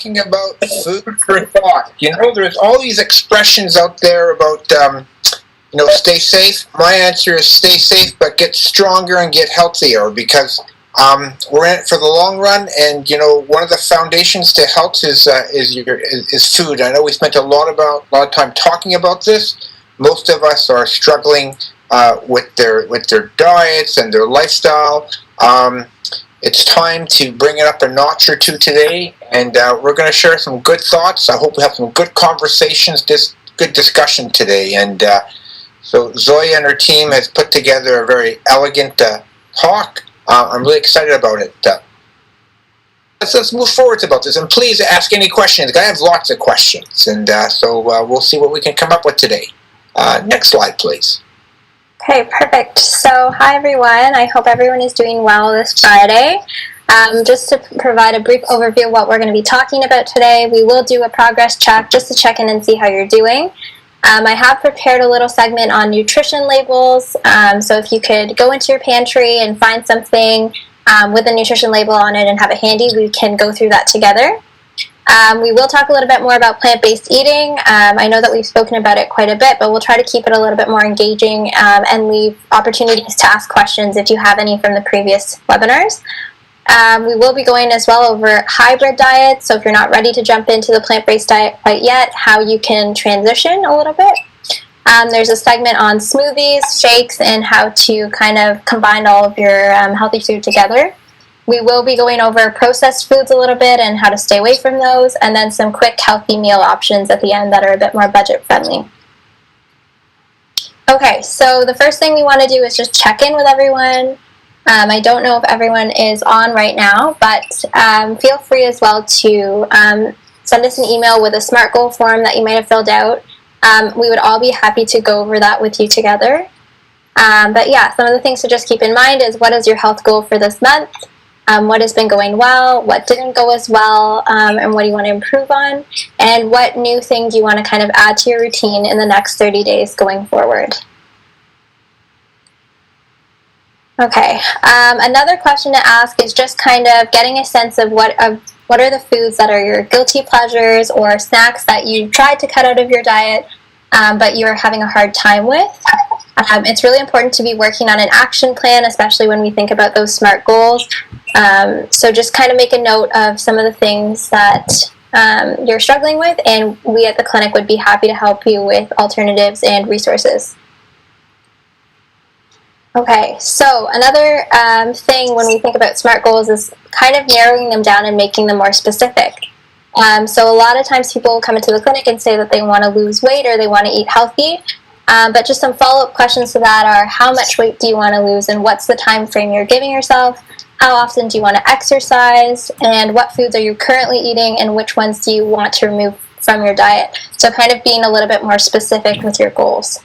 talking about food for thought. You know, there's all these expressions out there about, stay safe. My answer is stay safe, but get stronger and get healthier, because we're in it for the long run. And one of the foundations to health is food. I know we spent a lot of time talking about this. Most of us are struggling with their diets and their lifestyle. It's time to bring it up a notch or two today, and we're going to share some good thoughts. I hope we have some good conversations, good discussion today. And so Zoya and her team has put together a very elegant talk. I'm really excited about it. Let's move forward about this, and please ask any questions. I have lots of questions, and so we'll see what we can come up with today. Next slide, please. Okay, perfect. So, hi everyone. I hope everyone is doing well this Friday. Just to provide a brief overview of what we're going to be talking about today, we will do a progress check just to check in and see how you're doing. I have prepared a little segment on nutrition labels, so if you could go into your pantry and find something with a nutrition label on it and have it handy, we can go through that together. We will talk a little bit more about plant-based eating. I know that we've spoken about it quite a bit, but we'll try to keep it a little bit more engaging and leave opportunities to ask questions if you have any from the previous webinars. We will be going as well over hybrid diets, so if you're not ready to jump into the plant-based diet quite yet, how you can transition a little bit. There's a segment on smoothies, shakes, and how to kind of combine all of your healthy food together. We will be going over processed foods a little bit and how to stay away from those, and then some quick healthy meal options at the end that are a bit more budget friendly. Okay, so the first thing we want to do is just check in with everyone. I don't know if everyone is on right now, but feel free as well to send us an email with a SMART goal form that you might have filled out. We would all be happy to go over that with you together. But yeah, some of the things to just keep in mind is what is your health goal for this month? What has been going well, what didn't go as well, and what do you want to improve on, and what new thing do you want to kind of add to your routine in the next 30 days going forward. Okay, another question to ask is just kind of getting a sense of what are the foods that are your guilty pleasures or snacks that you tried to cut out of your diet, but you're having a hard time with. It's really important to be working on an action plan, especially when we think about those SMART goals. So just kind of make a note of some of the things that you're struggling with, and we at the clinic would be happy to help you with alternatives and resources. Okay, so another thing when we think about SMART goals is kind of narrowing them down and making them more specific. So a lot of times people will come into the clinic and say that they want to lose weight or they want to eat healthy. But just some follow-up questions to that are, how much weight do you want to lose, and what's the time frame you're giving yourself? How often do you want to exercise, and what foods are you currently eating, and which ones do you want to remove from your diet? So kind of being a little bit more specific with your goals.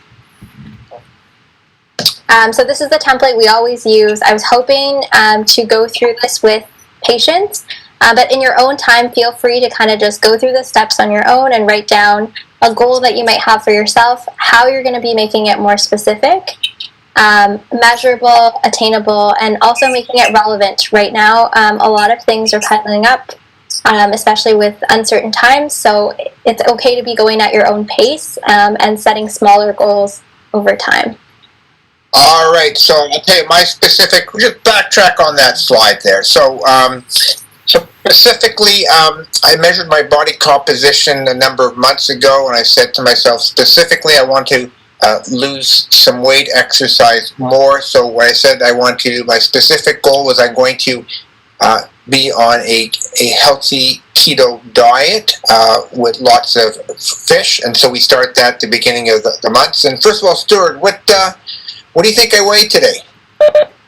So this is the template we always use. I was hoping to go through this with patients, but in your own time, feel free to kind of just go through the steps on your own and write down a goal that you might have for yourself, how you're going to be making it more specific, measurable, attainable, and also making it relevant. Right now, a lot of things are piling up, especially with uncertain times, so it's okay to be going at your own pace and setting smaller goals over time. All right, so I'll tell you my specific, just backtrack on that slide there. So specifically, I measured my body composition a number of months ago, and I said to myself, specifically, I want to lose some weight, exercise more. So what I said I want to do, my specific goal was I'm going to be on a healthy keto diet with lots of fish, and so we start that at the beginning of the month. And first of all, Stuart, what do you think I weigh today?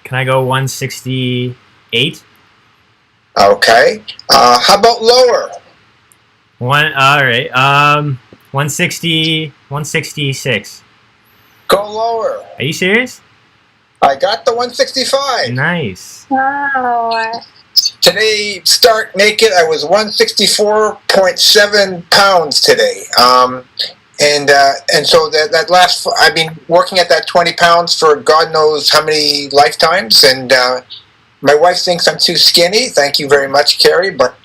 Can I go 168? Okay. How about lower? All right. 166. Go lower. Are you serious? I got the 165. Nice. Wow. Today, stark naked, I was 164.7 pounds today. And so that last, I've been working at that 20 pounds for God knows how many lifetimes, and my wife thinks I'm too skinny. Thank you very much, Carrie, but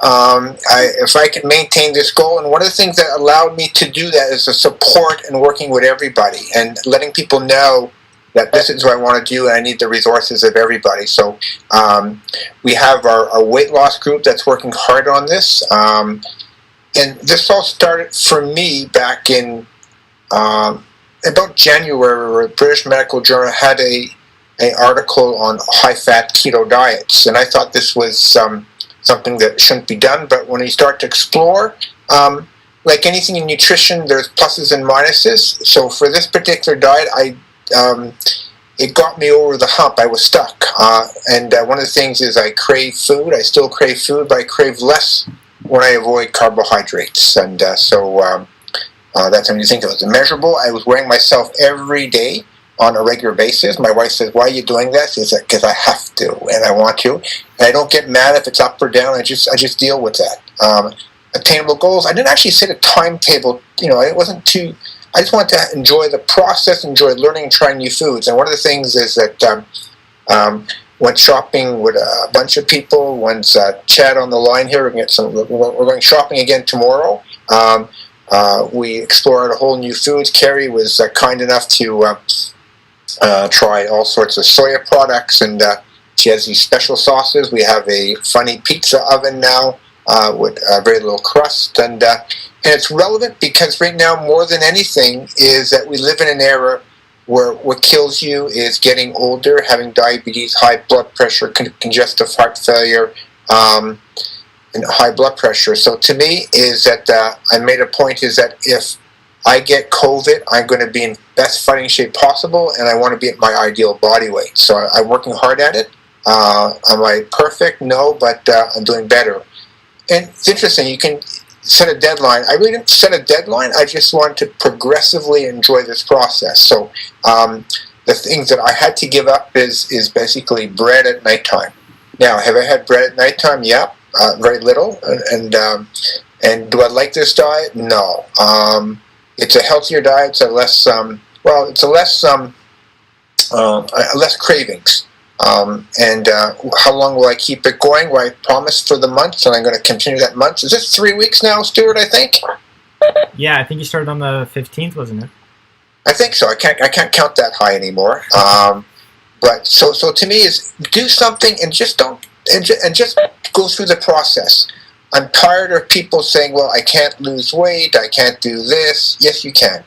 if I can maintain this goal, and one of the things that allowed me to do that is the support and working with everybody and letting people know that this is what I want to do and I need the resources of everybody. So we have our weight loss group that's working hard on this. And this all started for me back in about January, where the British Medical Journal had an article on high-fat keto diets. And I thought this was something that shouldn't be done. But when you start to explore, like anything in nutrition, there's pluses and minuses. So for this particular diet, it got me over the hump. I was stuck. And one of the things is I crave food. I still crave food, but I crave less when I avoid carbohydrates. And so that's when you think it was measurable. I was weighing myself every day on a regular basis. My wife says, "Why are you doing this?" Is that because I have to and I want to. And I don't get mad if it's up or down. I just deal with that. Attainable goals. I didn't actually set a timetable. It wasn't too. I just wanted to enjoy the process, enjoy learning and trying new foods. And one of the things is that went shopping with a bunch of people. Once Chad on the line here. We're going shopping again tomorrow. We explored a whole new foods. Carrie was kind enough to try all sorts of soya products, and she has these special sauces. We have a funny pizza oven now with very little crust, and it's relevant because right now, more than anything, is that we live in an era where what kills you is getting older, having diabetes, high blood pressure, congestive heart failure, and high blood pressure. So to me is that I made a point is that if I get COVID, I'm going to be in best fighting shape possible, and I want to be at my ideal body weight. So I'm working hard at it. Am I perfect? No, but I'm doing better. And it's interesting, you can set a deadline. I really didn't set a deadline. I just wanted to progressively enjoy this process. So the things that I had to give up is basically bread at nighttime. Now, have I had bread at nighttime? Yeah, very little. And do I like this diet? No. It's a healthier diet. It's a less less cravings. And how long will I keep it going? Well, I promised for the month, and I'm going to continue that month. Is this 3 weeks now, Stuart? I think. Yeah, I think you started on the 15th, wasn't it? I think so. I can't count that high anymore. But so to me is do something and just don't and just go through the process. I'm tired of people saying, "Well, I can't lose weight. I can't do this." Yes, you can.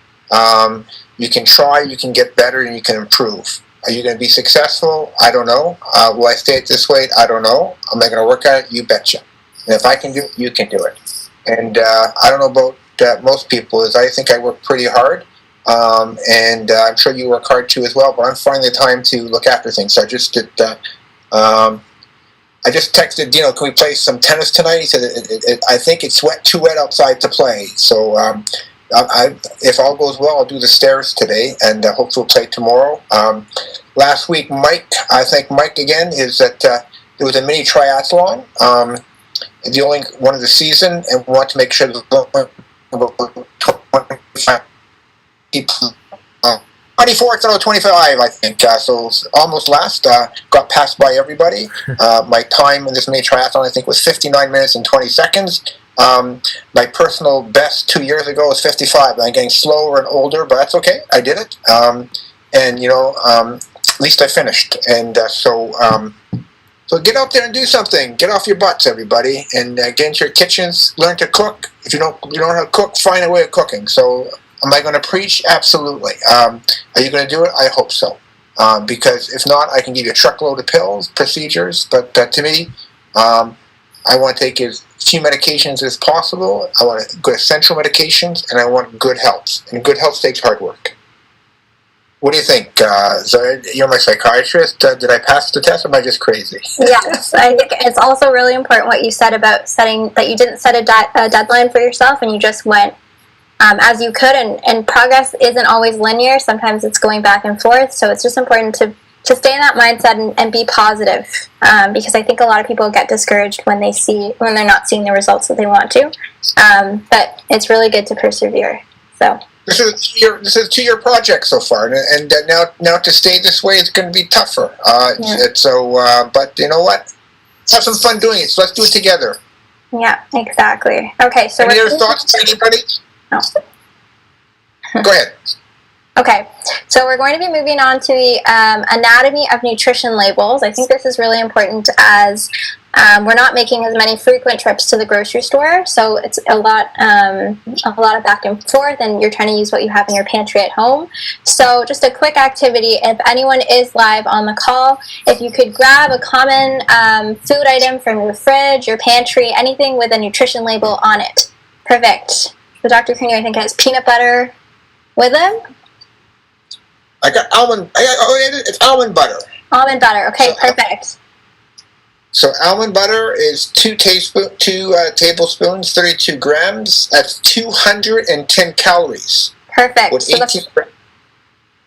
You can try. You can get better, and you can improve. Are you going to be successful? I don't know. Will I stay at this weight? I don't know. Am I going to work at it? You betcha. And if I can do it, you can do it. And I don't know about most people. I think I work pretty hard. And I'm sure you work hard too as well. But I'm finding the time to look after things. So I just did. I just texted, can we play some tennis tonight? He said, I think it's too wet outside to play. So if all goes well, I'll do the stairs today, and hopefully we'll play tomorrow. Last week, I thank Mike again, is that there was a mini triathlon, the only one of the season, and we want to make sure that 24th out of 25, I think. So almost last. Got passed by everybody. My time in this mini triathlon, I think, was 59 minutes and 20 seconds. My personal best 2 years ago was 55. I'm getting slower and older, but that's okay. I did it. And, at least I finished. And so get out there and do something. Get off your butts, everybody, and get into your kitchens. Learn to cook. If you don't know how to cook, find a way of cooking. So am I going to preach? Absolutely. Are you going to do it? I hope so. Because if not, I can give you a truckload of pills, procedures. But to me, I want to take as few medications as possible. I want good essential medications, and I want good health. And good health takes hard work. What do you think? So you're my psychiatrist. Did I pass the test, or am I just crazy? Yes, I think it's also really important what you said about that you didn't set a deadline for yourself, and you just went as you could, and progress isn't always linear. Sometimes it's going back and forth, so it's just important to stay in that mindset and be positive, because I think a lot of people get discouraged when they're not seeing the results that they want to, but it's really good to persevere. So this is a 2-year project so far, and now to stay this way is going to be tougher. But you know what? Have some fun doing it. So let's do it together. Yeah, exactly. Okay, so any other thoughts, anybody? No. Go ahead. Okay, so we're going to be moving on to the anatomy of nutrition labels. I think this is really important as we're not making as many frequent trips to the grocery store, so it's a lot of back and forth, and you're trying to use what you have in your pantry at home. So just a quick activity, if anyone is live on the call, if you could grab a common food item from your fridge, your pantry, anything with a nutrition label on it. Perfect. So Dr. Cooney, I think, has peanut butter with him. I got almond. It's almond butter. Almond butter. Okay, perfect. So almond butter is 2 tablespoons, 32 grams. That's 210 calories. Perfect. With 18 grams.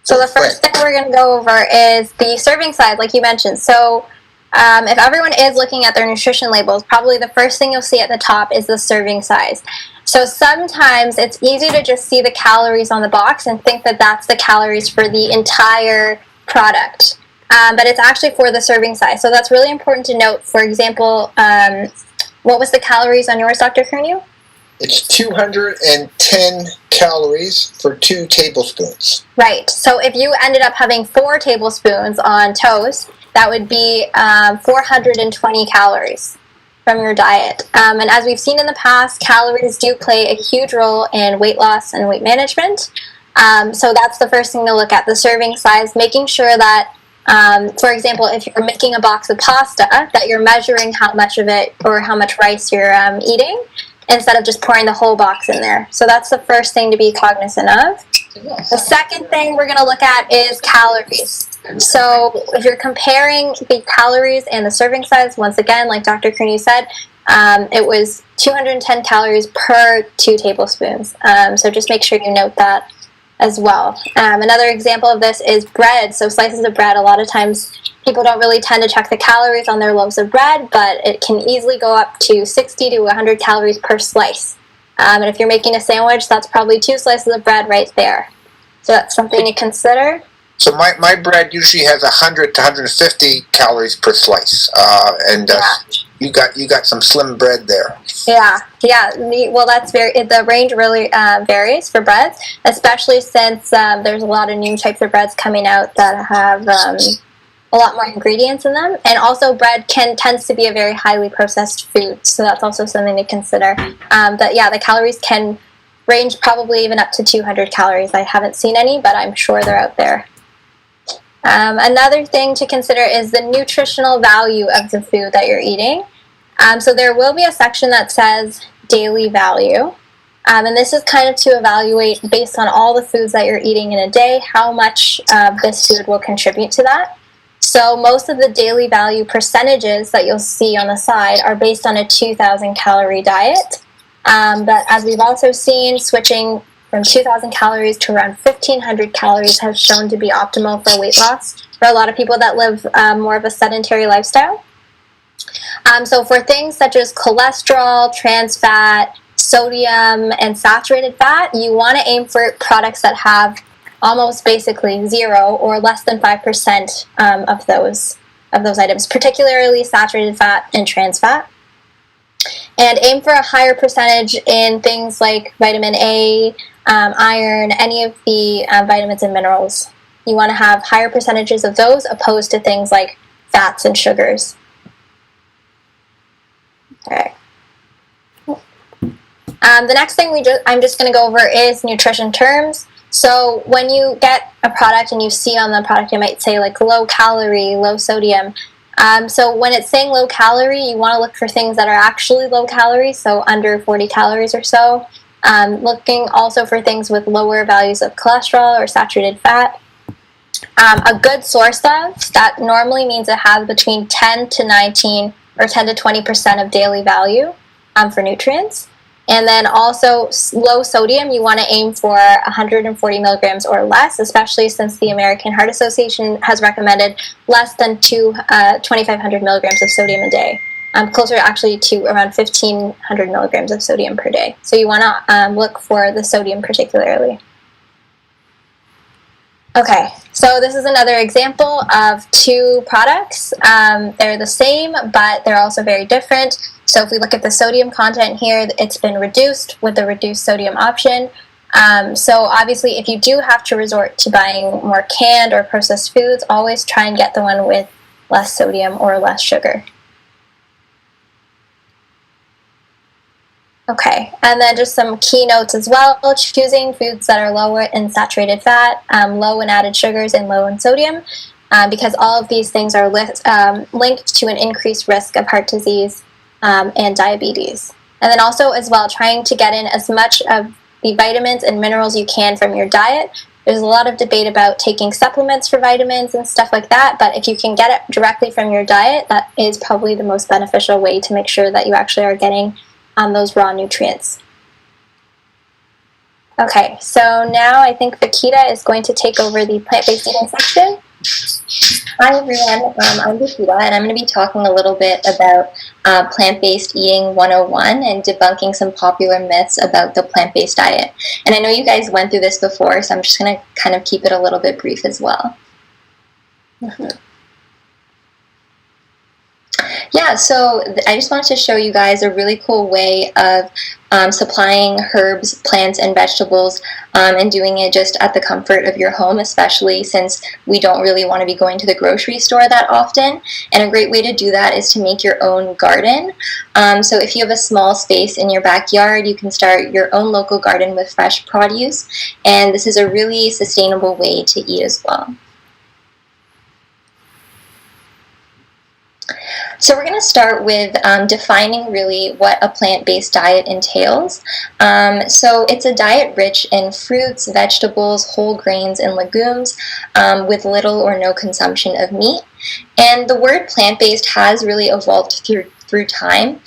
So the first thing we're going to go over is the serving size, like you mentioned. So if everyone is looking at their nutrition labels, probably the first thing you'll see at the top is the serving size. So sometimes it's easy to just see the calories on the box and think that that's the calories for the entire product. But it's actually for the serving size. So that's really important to note. For example, what was the calories on yours, Dr. Kernew? It's 210 calories for 2 tablespoons. Right. So if you ended up having 4 tablespoons on toast, that would be 420 calories from your diet. And as we've seen in the past, calories do play a huge role in weight loss and weight management. So that's the first thing to look at, the serving size, making sure that, for example, if you're making a box of pasta, that you're measuring how much of it or how much rice you're eating instead of just pouring the whole box in there. So that's the first thing to be cognizant of. The second thing we're going to look at is calories. So if you're comparing the calories and the serving size, once again, like Dr. Cooney said, it was 210 calories per 2 tablespoons. So just make sure you note that as well. Another example of this is bread. So slices of bread, a lot of times people don't really tend to check the calories on their loaves of bread, but it can easily go up to 60 to 100 calories per slice. And if you're making a sandwich, that's probably 2 slices of bread right there. So that's something to consider. So my bread usually has 100 to 150 calories per slice, and you got some slim bread there. Yeah. Well, the range really varies for breads, especially since there's a lot of new types of breads coming out that have a lot more ingredients in them, and also bread tends to be a very highly processed food, so that's also something to consider. But yeah, the calories can range probably even up to 200 calories. I haven't seen any, but I'm sure they're out there. Another thing to consider is the nutritional value of the food that you're eating. So there will be a section that says daily value, and this is kind of to evaluate based on all the foods that you're eating in a day, how much this food will contribute to that. So most of the daily value percentages that you'll see on the side are based on a 2,000 calorie diet. But as we've also seen, switching from 2,000 calories to around 1,500 calories has shown to be optimal for weight loss for a lot of people that live more of a sedentary lifestyle. So for things such as cholesterol, trans fat, sodium, and saturated fat, you want to aim for products that have almost basically 0 or less than 5% of those items, particularly saturated fat and trans fat. And aim for a higher percentage in things like vitamin A, iron, any of the vitamins and minerals. You want to have higher percentages of those opposed to things like fats and sugars. Okay. The next thing I'm just going to go over is nutrition terms. So when you get a product and you see on the product, it might say like low calorie, low sodium. So when it's saying low calorie, you want to look for things that are actually low calorie, so under 40 calories or so. Looking also for things with lower values of cholesterol or saturated fat. A good source of that normally means it has between 10 to 19 or 10 to 20% of daily value for nutrients. And then also low sodium, you want to aim for 140 milligrams or less, especially since the American Heart Association has recommended less than 2,500 milligrams of sodium a day. Closer actually to around 1,500 milligrams of sodium per day. So you want to look for the sodium particularly. Okay, so this is another example of two products. They're the same, but they're also very different. So if we look at the sodium content here, it's been reduced with the reduced sodium option. So obviously, if you do have to resort to buying more canned or processed foods, always try and get the one with less sodium or less sugar. Okay, and then just some key notes as well. Choosing foods that are lower in saturated fat, low in added sugars, and low in sodium, because all of these things are linked to an increased risk of heart disease and diabetes. And then also as well, trying to get in as much of the vitamins and minerals you can from your diet. There's a lot of debate about taking supplements for vitamins and stuff like that, but if you can get it directly from your diet, that is probably the most beneficial way to make sure that you actually are getting those raw nutrients. Okay, so now I think Vakita is going to take over the plant-based eating section. Hi everyone, I'm Vakita, and I'm going to be talking a little bit about plant-based eating 101 and debunking some popular myths about the plant-based diet. And I know you guys went through this before, so I'm just going to kind of keep it a little bit brief as well. Yeah, so I just wanted to show you guys a really cool way of supplying herbs, plants, and vegetables and doing it just at the comfort of your home, especially since we don't really want to be going to the grocery store that often. And a great way to do that is to make your own garden. So if you have a small space in your backyard, you can start your own local garden with fresh produce. And this is a really sustainable way to eat as well. So we're going to start with defining really what a plant-based diet entails. So it's a diet rich in fruits, vegetables, whole grains, and legumes with little or no consumption of meat. And the word plant-based has really evolved through time.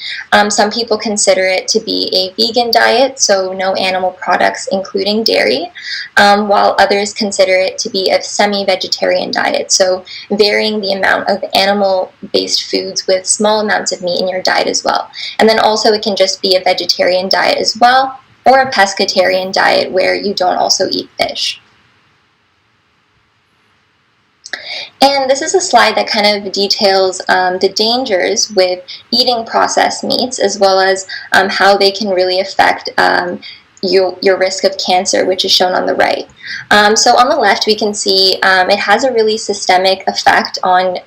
Some people consider it to be a vegan diet, so no animal products including dairy, while others consider it to be a semi-vegetarian diet, so varying the amount of animal-based foods with small amounts of meat in your diet as well. And then also it can just be a vegetarian diet as well, or a pescatarian diet where you don't also eat fish. And this is a slide that kind of details the dangers with eating processed meats, as well as how they can really affect your risk of cancer, which is shown on the right. So on the left, we can see it has a really systemic effect on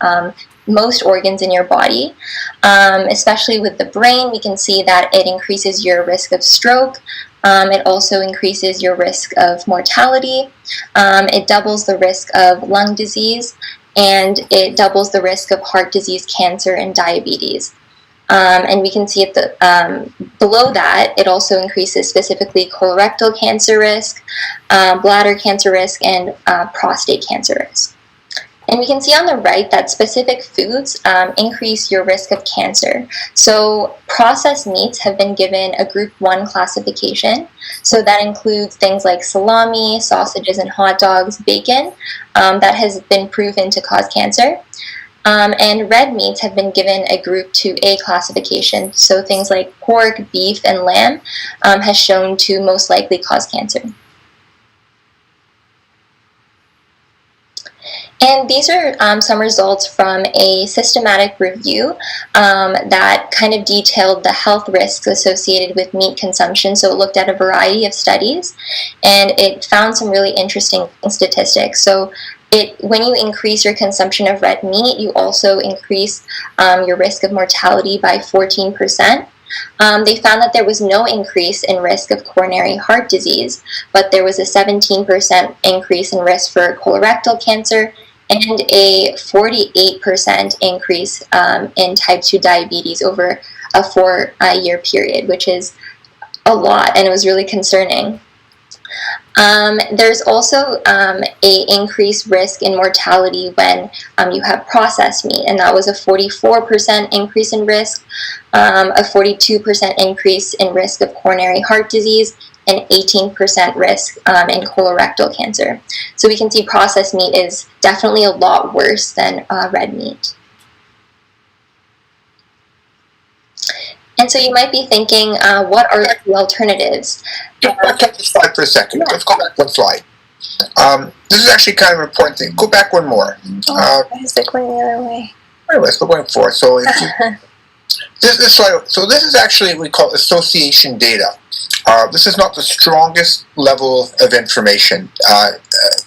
most organs in your body, especially with the brain. We can see that it increases your risk of stroke. It also increases your risk of mortality. It doubles the risk of lung disease, and it doubles the risk of heart disease, cancer, and diabetes. And we can see at the below that, it also increases specifically colorectal cancer risk, bladder cancer risk, and prostate cancer risk. And we can see on the right that specific foods increase your risk of cancer. So processed meats have been given a Group 1 classification. So that includes things like salami, sausages and hot dogs, bacon, that has been proven to cause cancer. And red meats have been given a Group 2A classification. So things like pork, beef, and lamb has shown to most likely cause cancer. And these are some results from a systematic review that kind of detailed the health risks associated with meat consumption. So it looked at a variety of studies, and it found some really interesting statistics. So when you increase your consumption of red meat, you also increase your risk of mortality by 14%. They found that there was no increase in risk of coronary heart disease, but there was a 17% increase in risk for colorectal cancer and a 48% increase in type 2 diabetes over a 4-year period, which is a lot, and it was really concerning. There's also an increased risk in mortality when you have processed meat, and that was a 44% increase in risk, a 42% increase in risk of coronary heart disease, and 18% risk in colorectal cancer. So we can see processed meat is definitely a lot worse than red meat. And so you might be thinking, what are the alternatives? Let's take the slide for a second. Let's go back one slide. This is actually kind of an important thing. Go back one more. Why is it going the other way? Anyways, we're going forward. So if you, so this is actually what we call association data. This is not the strongest level of information.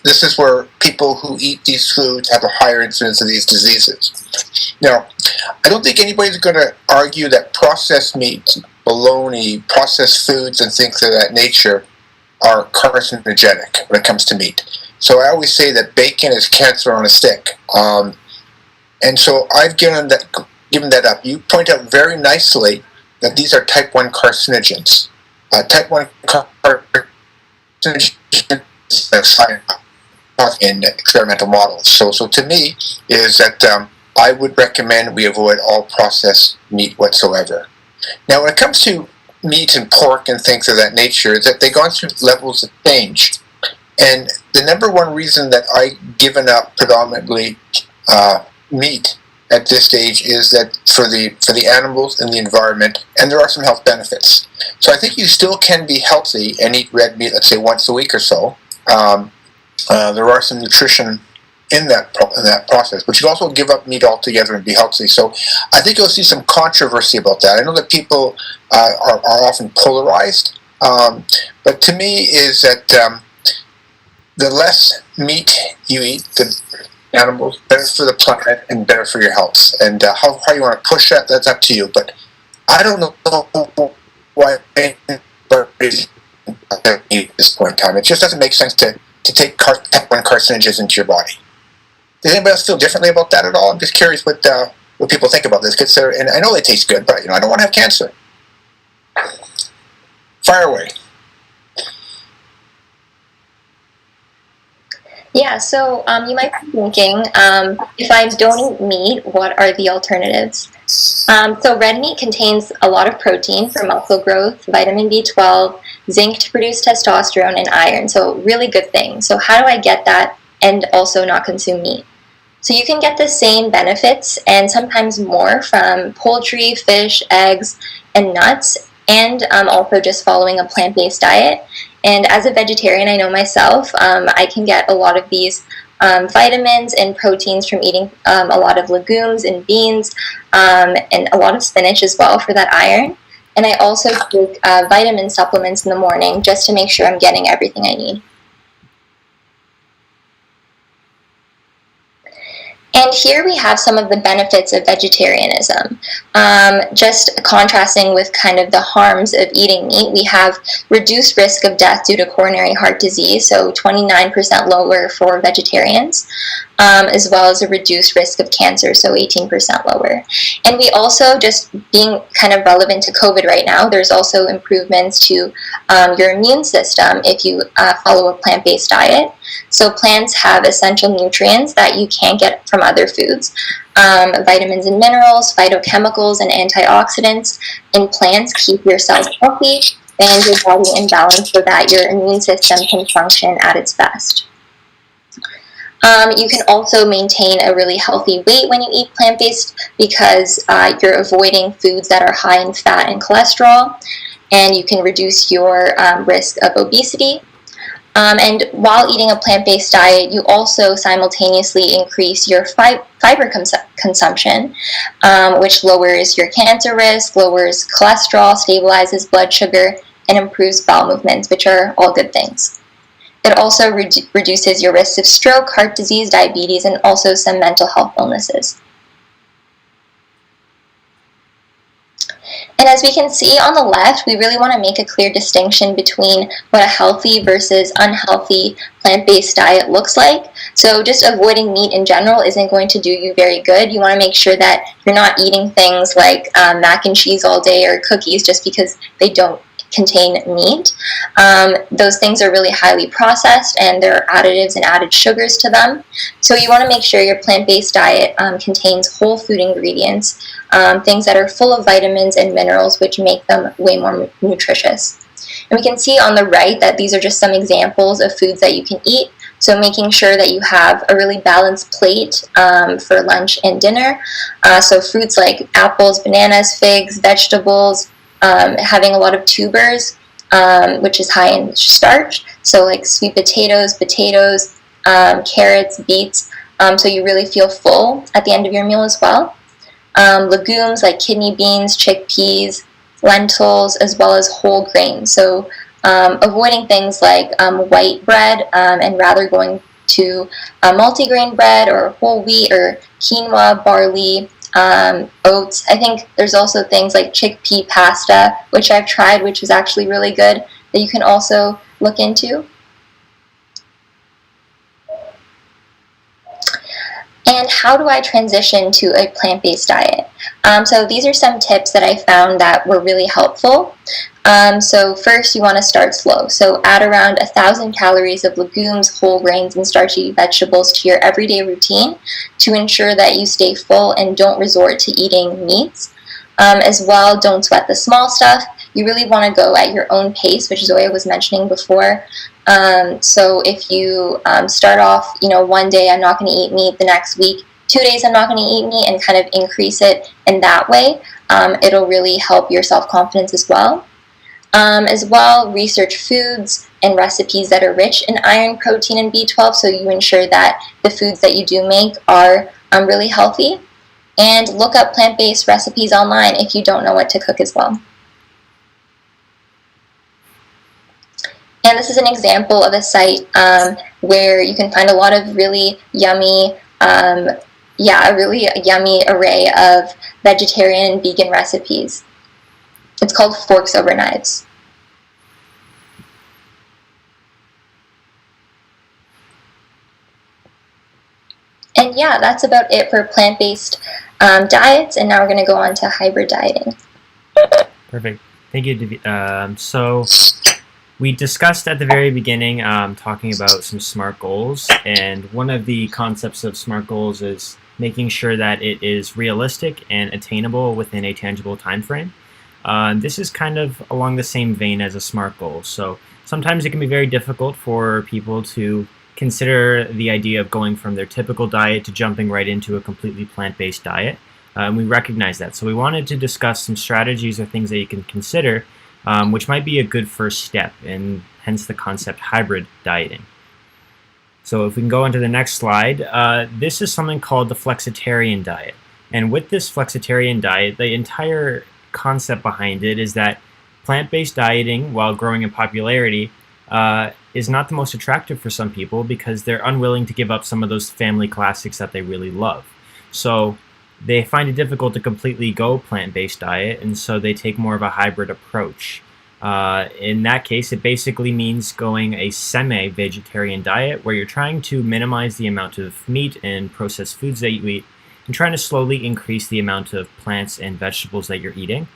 This is where people who eat these foods have a higher incidence of these diseases. Now, I don't think anybody's going to argue that processed meat, bologna, processed foods, and things of that nature are carcinogenic when it comes to meat. So I always say that bacon is cancer on a stick. And so I've given that up. You point out very nicely that these are type 1 carcinogens. Type 1 carcinogens in experimental models. So to me is that I would recommend we avoid all processed meat whatsoever. Now when it comes to meat and pork and things of that nature, is that they've gone through levels of change. And the number one reason that I've given up predominantly meat at this stage is that for the animals and the environment, and there are some health benefits. So I think you still can be healthy and eat red meat, let's say once a week or so. There are some nutrition in that process, but you can also give up meat altogether and be healthy. So I think you'll see some controversy about that. I know that people are often polarized, but to me is that the less meat you eat, the animals, better for the planet and better for your health. And how you want to push that, that's up to you. But I don't know why at this point in time. It just doesn't make sense to take type 1 carcinogens into your body. Does anybody else feel differently about that at all? I'm just curious what people think about this. And I know they taste good, but I don't want to have cancer. Fire away. Yeah, so you might be thinking, if I don't eat meat, what are the alternatives? So red meat contains a lot of protein for muscle growth, vitamin B12, zinc to produce testosterone, and iron. So really good things. So how do I get that and also not consume meat? So you can get the same benefits and sometimes more from poultry, fish, eggs, and nuts, and also just following a plant-based diet. And as a vegetarian, I know myself, I can get a lot of these vitamins and proteins from eating a lot of legumes and beans and a lot of spinach as well for that iron. And I also take vitamin supplements in the morning just to make sure I'm getting everything I need. And here we have some of the benefits of vegetarianism. Just contrasting with kind of the harms of eating meat, we have reduced risk of death due to coronary heart disease, so 29% lower for vegetarians, as well as a reduced risk of cancer, so 18% lower. And we also, just being kind of relevant to COVID right now, there's also improvements to your immune system if you follow a plant-based diet. So plants have essential nutrients that you can't get from other foods. Vitamins and minerals, phytochemicals, and antioxidants in plants keep your cells healthy and your body in balance so that your immune system can function at its best. You can also maintain a really healthy weight when you eat plant-based because you're avoiding foods that are high in fat and cholesterol, and you can reduce your risk of obesity. And while eating a plant-based diet, you also simultaneously increase your fiber consumption, which lowers your cancer risk, lowers cholesterol, stabilizes blood sugar, and improves bowel movements, which are all good things. It also reduces your risk of stroke, heart disease, diabetes, and also some mental health illnesses. And as we can see on the left, we really want to make a clear distinction between what a healthy versus unhealthy plant-based diet looks like. So just avoiding meat in general isn't going to do you very good. You want to make sure that you're not eating things like mac and cheese all day or cookies just because they don't contain meat. Those things are really highly processed and there are additives and added sugars to them. So you want to make sure your plant-based diet contains whole food ingredients, things that are full of vitamins and minerals, which make them way more nutritious. And we can see on the right that these are just some examples of foods that you can eat. So making sure that you have a really balanced plate for lunch and dinner. So fruits like apples, bananas, figs, vegetables, having a lot of tubers, which is high in starch. So like sweet potatoes, carrots, beets. So you really feel full at the end of your meal as well. Legumes like kidney beans, chickpeas, lentils, as well as whole grains. So avoiding things like white bread and rather going to multigrain bread or whole wheat or quinoa, barley, oats. I think there's also things like chickpea pasta, which I've tried, which is actually really good, that you can also look into. And how do I transition to a plant-based diet? So these are some tips that I found that were really helpful. So first, you want to start slow. So add around 1,000 calories of legumes, whole grains, and starchy vegetables to your everyday routine to ensure that you stay full and don't resort to eating meats. As well, don't sweat the small stuff. You really want to go at your own pace, which is what I was mentioning before. So if you start off, one day I'm not going to eat meat, the next week, 2 days I'm not going to eat meat, and kind of increase it in that way, it'll really help your self-confidence as well. As well, research foods and recipes that are rich in iron, protein, and B12, so you ensure that the foods that you do make are really healthy. And look up plant-based recipes online if you don't know what to cook as well. And this is an example of a site where you can find a lot of really yummy, a really yummy array of vegetarian and vegan recipes. It's called Forks Over Knives. And yeah, that's about it for plant-based diets. And now we're going to go on to hybrid dieting. Perfect. Thank you, David. So we discussed at the very beginning talking about some SMART goals. And one of the concepts of SMART goals is making sure that it is realistic and attainable within a tangible time frame. This is kind of along the same vein as a SMART goal. So sometimes it can be very difficult for people to consider the idea of going from their typical diet to jumping right into a completely plant-based diet. We recognize that. So we wanted to discuss some strategies or things that you can consider, which might be a good first step, and hence the concept hybrid dieting. So if we can go into the next slide, this is something called the flexitarian diet. And with this flexitarian diet, the entire concept behind it is that plant-based dieting, while growing in popularity, is not the most attractive for some people because they're unwilling to give up some of those family classics that they really love. So they find it difficult to completely go plant-based diet, and so they take more of a hybrid approach. In that case, it basically means going a semi-vegetarian diet where you're trying to minimize the amount of meat and processed foods that you eat and trying to slowly increase the amount of plants and vegetables that you're eating.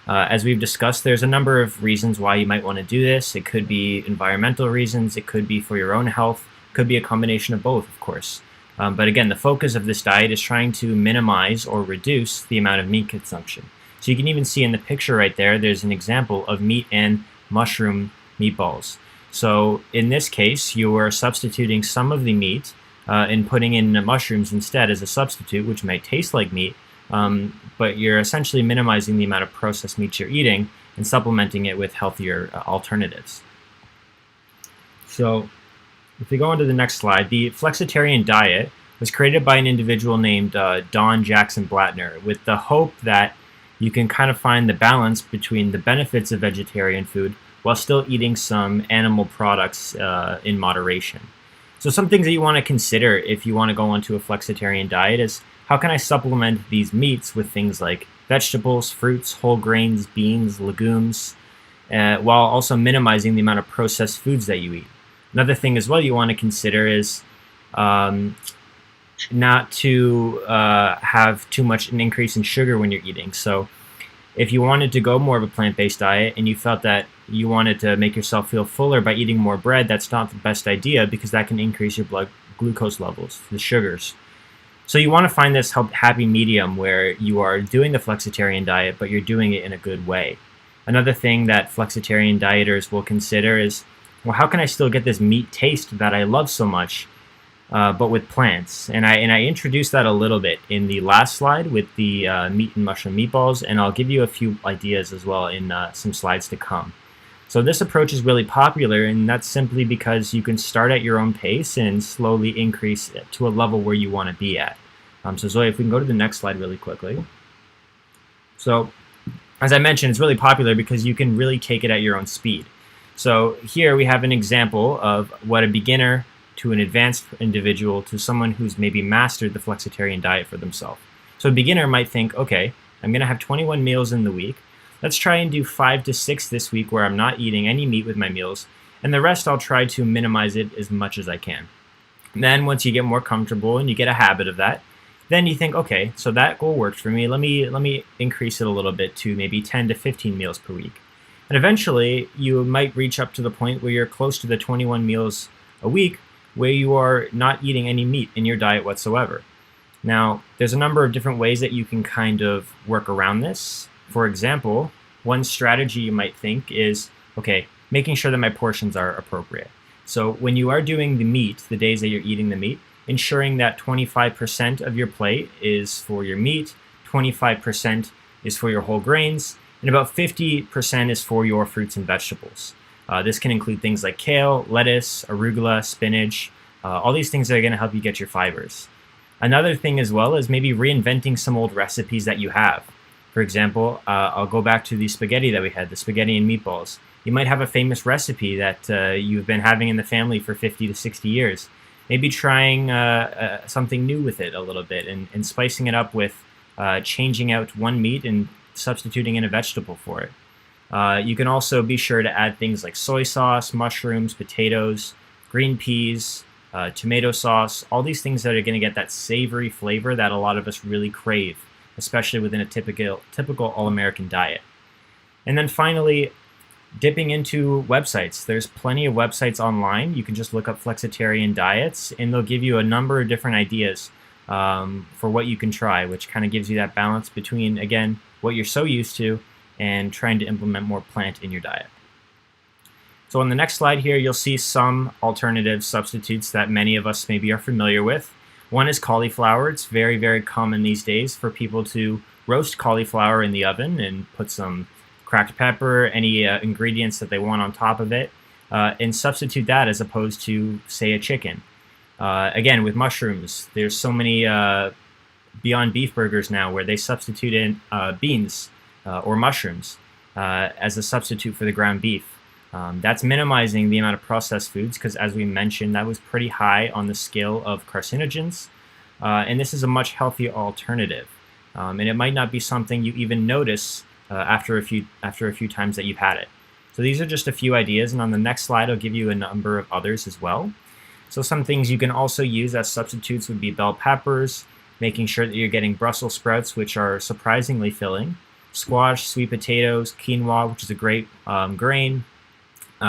As we've discussed, there's a number of reasons why you might want to do this. It could be environmental reasons, it could be for your own health, it could be a combination of both, of course. But again, the focus of this diet is trying to minimize or reduce the amount of meat consumption. So you can even see in the picture right there, there's an example of meat and mushroom meatballs. So in this case, you are substituting some of the meat and putting in mushrooms instead as a substitute, which might taste like meat, but you're essentially minimizing the amount of processed meat you're eating and supplementing it with healthier alternatives. So if we go on to the next slide, the flexitarian diet was created by an individual named Don Jackson Blattner with the hope that you can kind of find the balance between the benefits of vegetarian food while still eating some animal products in moderation. So some things that you want to consider if you want to go onto a flexitarian diet is, how can I supplement these meats with things like vegetables, fruits, whole grains, beans, legumes, while also minimizing the amount of processed foods that you eat? Another thing as well you want to consider is not to have too much an increase in sugar when you're eating. So if you wanted to go more of a plant-based diet and you felt that you wanted to make yourself feel fuller by eating more bread, that's not the best idea because that can increase your blood glucose levels, the sugars. So you want to find this happy medium where you are doing the flexitarian diet, but you're doing it in a good way. Another thing that flexitarian dieters will consider is, well, how can I still get this meat taste that I love so much, but with plants? And I introduced that a little bit in the last slide with the meat and mushroom meatballs, and I'll give you a few ideas as well in some slides to come. So this approach is really popular, and that's simply because you can start at your own pace and slowly increase it to a level where you want to be at. So Zoe, if we can go to the next slide really quickly. So as I mentioned, it's really popular because you can really take it at your own speed. So here we have an example of what a beginner to an advanced individual to someone who's maybe mastered the flexitarian diet for themselves. So a beginner might think, okay, I'm going to have 21 meals in the week. Let's try and do 5 to 6 this week where I'm not eating any meat with my meals, and the rest I'll try to minimize it as much as I can. And then once you get more comfortable and you get a habit of that, then you think, okay, so that goal worked for me. Let me increase it a little bit to maybe 10 to 15 meals per week. And eventually, you might reach up to the point where you're close to the 21 meals a week where you are not eating any meat in your diet whatsoever. Now, there's a number of different ways that you can kind of work around this. For example, one strategy you might think is, okay, making sure that my portions are appropriate. So when you are doing the meat, the days that you're eating the meat, ensuring that 25% of your plate is for your meat, 25% is for your whole grains, and about 50% is for your fruits and vegetables. This can include things like kale, lettuce, arugula, spinach, all these things that are going to help you get your fibers. Another thing as well is maybe reinventing some old recipes that you have. For example, I'll go back to the spaghetti that we had, the spaghetti and meatballs. You might have a famous recipe that you've been having in the family for 50 to 60 years. Maybe trying something new with it a little bit and spicing it up with changing out one meat and substituting in a vegetable for it. You can also be sure to add things like soy sauce, mushrooms, potatoes, green peas, tomato sauce, all these things that are going to get that savory flavor that a lot of us really crave, especially within a typical all-American diet. And then finally, dipping into websites. There's plenty of websites online. You can just look up flexitarian diets, and they'll give you a number of different ideas for what you can try, which kind of gives you that balance between, again, what you're so used to and trying to implement more plant in your diet. So on the next slide here, you'll see some alternative substitutes that many of us maybe are familiar with. One is cauliflower. It's very, very common these days for people to roast cauliflower in the oven and put some cracked pepper, any ingredients that they want on top of it, and substitute that as opposed to, say, a chicken. Again, with mushrooms, there's so many Beyond Beef burgers now where they substitute in beans or mushrooms as a substitute for the ground beef. That's minimizing the amount of processed foods because, as we mentioned, that was pretty high on the scale of carcinogens. And this is a much healthier alternative. And it might not be something you even notice after a few times that you've had it. So these are just a few ideas, and on the next slide I'll give you a number of others as well. So some things you can also use as substitutes would be bell peppers, making sure that you're getting Brussels sprouts, which are surprisingly filling, squash, sweet potatoes, quinoa, which is a great grain,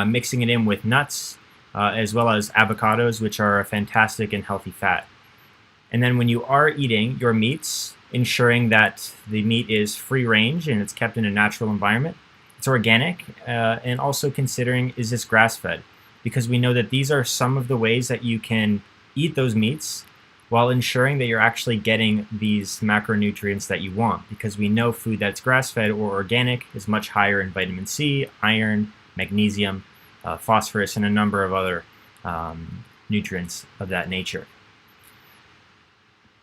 mixing it in with nuts, as well as avocados, which are a fantastic and healthy fat. And then when you are eating your meats, ensuring that the meat is free range and it's kept in a natural environment, it's organic, and also considering, is this grass-fed? Because we know that these are some of the ways that you can eat those meats while ensuring that you're actually getting these macronutrients that you want, because we know food that's grass-fed or organic is much higher in vitamin C, iron, magnesium, phosphorus, and a number of other nutrients of that nature.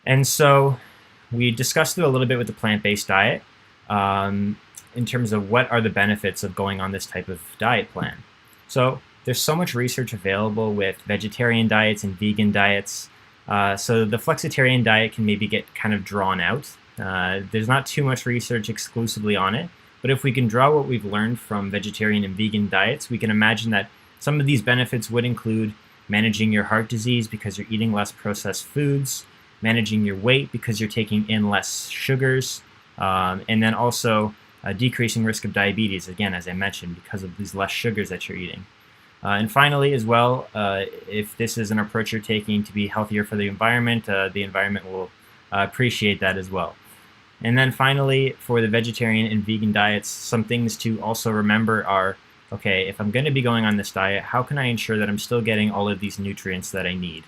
And so we discussed it a little bit with the plant-based diet in terms of what are the benefits of going on this type of diet plan. So there's so much research available with vegetarian diets and vegan diets. So the flexitarian diet can maybe get kind of drawn out. There's not too much research exclusively on it, but if we can draw what we've learned from vegetarian and vegan diets, we can imagine that some of these benefits would include managing your heart disease because you're eating less processed foods, managing your weight because you're taking in less sugars, and then also decreasing risk of diabetes, again, as I mentioned, because of these less sugars that you're eating. And finally, as well, if this is an approach you're taking to be healthier for the environment will appreciate that as well. And then finally, for the vegetarian and vegan diets, some things to also remember are, okay, if I'm going to be going on this diet, how can I ensure that I'm still getting all of these nutrients that I need?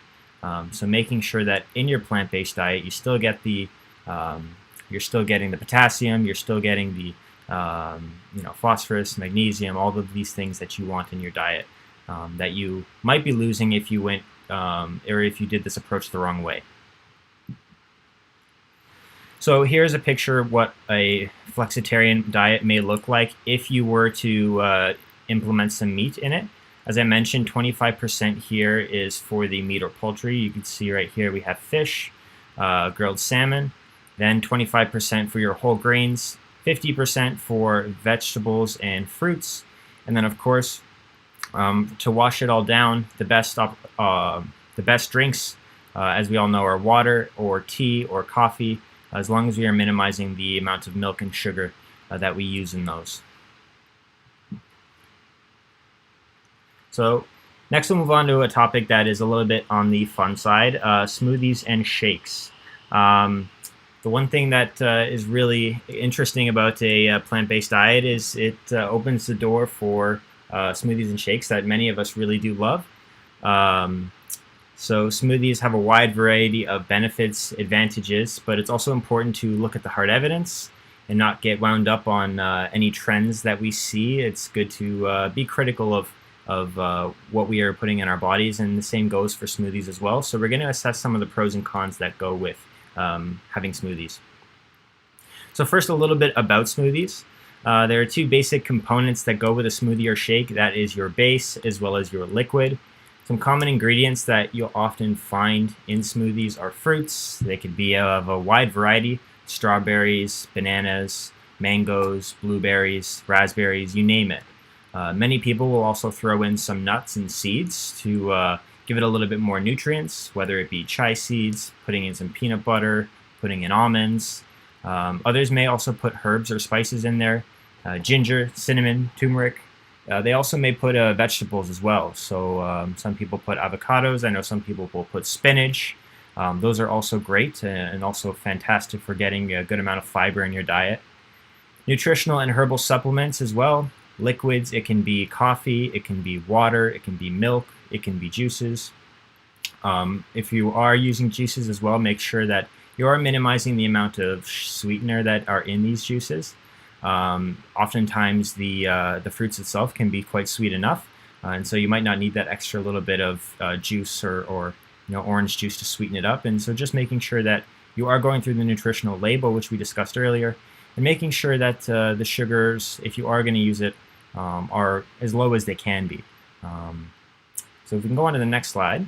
So making sure that in your plant-based diet, you still get you're still getting the potassium, you're still getting the phosphorus, magnesium, all of these things that you want in your diet that you might be losing if you went or if you did this approach the wrong way. So here's a picture of what a flexitarian diet may look like if you were to implement some meat in it. As I mentioned, 25% here is for the meat or poultry. You can see right here we have fish, grilled salmon, then 25% for your whole grains, 50% for vegetables and fruits, and then of course, to wash it all down, the best drinks, as we all know, are water or tea or coffee, as long as we are minimizing the amount of milk and sugar that we use in those. So next we'll move on to a topic that is a little bit on the fun side, smoothies and shakes. The one thing that is really interesting about a plant-based diet is it opens the door for smoothies and shakes that many of us really do love. So smoothies have a wide variety of benefits, advantages, but it's also important to look at the hard evidence and not get wound up on any trends that we see. It's good to be critical of what we are putting in our bodies, and the same goes for smoothies as well. So we're going to assess some of the pros and cons that go with having smoothies. So first, a little bit about smoothies. There are two basic components that go with a smoothie or shake. That is your base as well as your liquid. Some common ingredients that you'll often find in smoothies are fruits. They could be of a wide variety: strawberries, bananas, mangoes, blueberries, raspberries, you name it. Many people will also throw in some nuts and seeds to give it a little bit more nutrients, whether it be chia seeds, putting in some peanut butter, putting in almonds. Others may also put herbs or spices in there, ginger, cinnamon, turmeric. They also may put vegetables as well. So some people put avocados. I know some people will put spinach. Those are also great and also fantastic for getting a good amount of fiber in your diet. Nutritional and herbal supplements as well. Liquids, it can be coffee, it can be water, it can be milk, it can be juices. If you are using juices as well, make sure that you are minimizing the amount of sweetener that are in these juices. Oftentimes the fruits itself can be quite sweet enough, and so you might not need that extra little bit of juice or orange juice to sweeten it up. And so just making sure that you are going through the nutritional label, which we discussed earlier, and making sure that the sugars, if you are going to use it, are as low as they can be. So if we can go on to the next slide,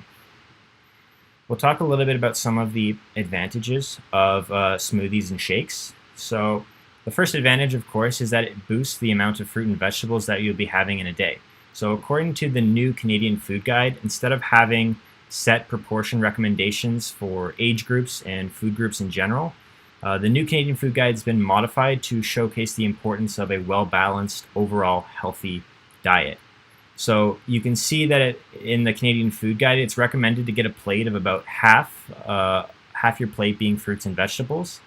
we'll talk a little bit about some of the advantages of smoothies and shakes. So the first advantage, of course, is that it boosts the amount of fruit and vegetables that you'll be having in a day. So according to the new Canadian Food Guide, instead of having set proportion recommendations for age groups and food groups in general, the new Canadian Food Guide has been modified to showcase the importance of a well-balanced, overall healthy diet. So you can see that in the Canadian Food Guide, it's recommended to get a plate of about half your plate being fruits and vegetables.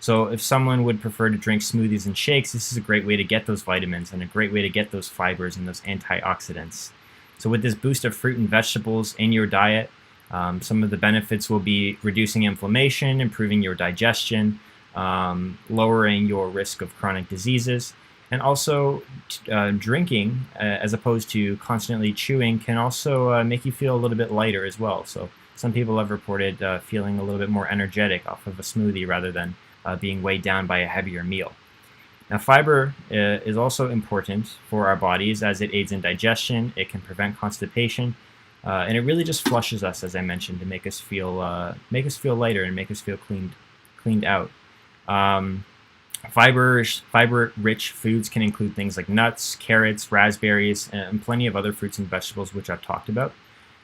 So if someone would prefer to drink smoothies and shakes, this is a great way to get those vitamins and a great way to get those fibers and those antioxidants. So with this boost of fruit and vegetables in your diet, some of the benefits will be reducing inflammation, improving your digestion, lowering your risk of chronic diseases, and also drinking, as opposed to constantly chewing, can also make you feel a little bit lighter as well. So some people have reported feeling a little bit more energetic off of a smoothie rather than being weighed down by a heavier meal. Now, fiber is also important for our bodies as it aids in digestion. It can prevent constipation, and it really just flushes us, as I mentioned, to make us feel lighter and make us feel cleaned out. Fiber-rich foods can include things like nuts, carrots, raspberries, and plenty of other fruits and vegetables, which I've talked about.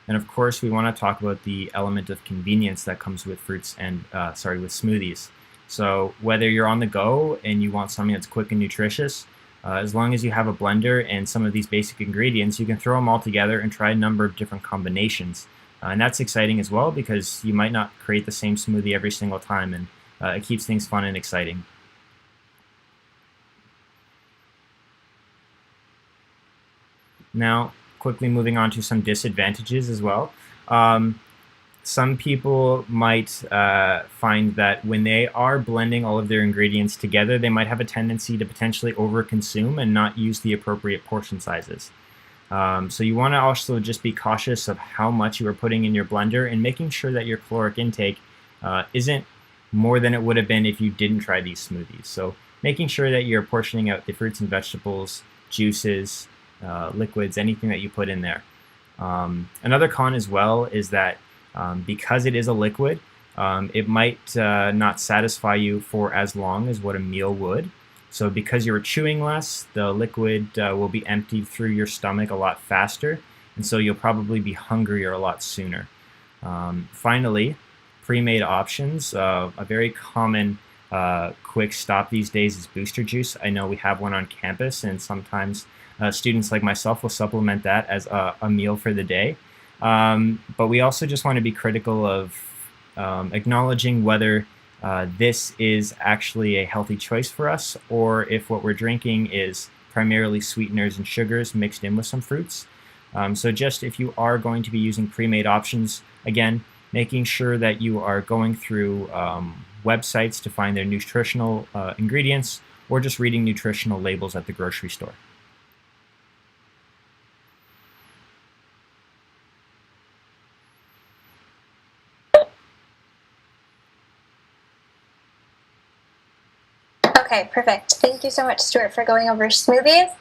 And of course, we want to talk about the element of convenience that comes with fruits and with smoothies. So whether you're on the go and you want something that's quick and nutritious, as long as you have a blender and some of these basic ingredients, you can throw them all together and try a number of different combinations. And that's exciting as well, because you might not create the same smoothie every single time, and it keeps things fun and exciting. Now, quickly moving on to some disadvantages as well. some people might find that when they are blending all of their ingredients together, they might have a tendency to potentially overconsume and not use the appropriate portion sizes. So you want to also just be cautious of how much you are putting in your blender and making sure that your caloric intake isn't more than it would have been if you didn't try these smoothies. So making sure that you're portioning out the fruits and vegetables, juices, liquids, anything that you put in there. Another con as well is that because it is a liquid, it might not satisfy you for as long as what a meal would. So because you're chewing less, the liquid will be emptied through your stomach a lot faster, and so you'll probably be hungrier a lot sooner. Finally, pre-made options. A very common quick stop these days is booster juice. I know we have one on campus, and sometimes students like myself will supplement that as a meal for the day. But we also just want to be critical of acknowledging whether this is actually a healthy choice for us, or if what we're drinking is primarily sweeteners and sugars mixed in with some fruits. So just if you are going to be using pre-made options, again, making sure that you are going through websites to find their nutritional ingredients, or just reading nutritional labels at the grocery store. Okay, perfect. Thank you so much, Stuart, for going over smoothies.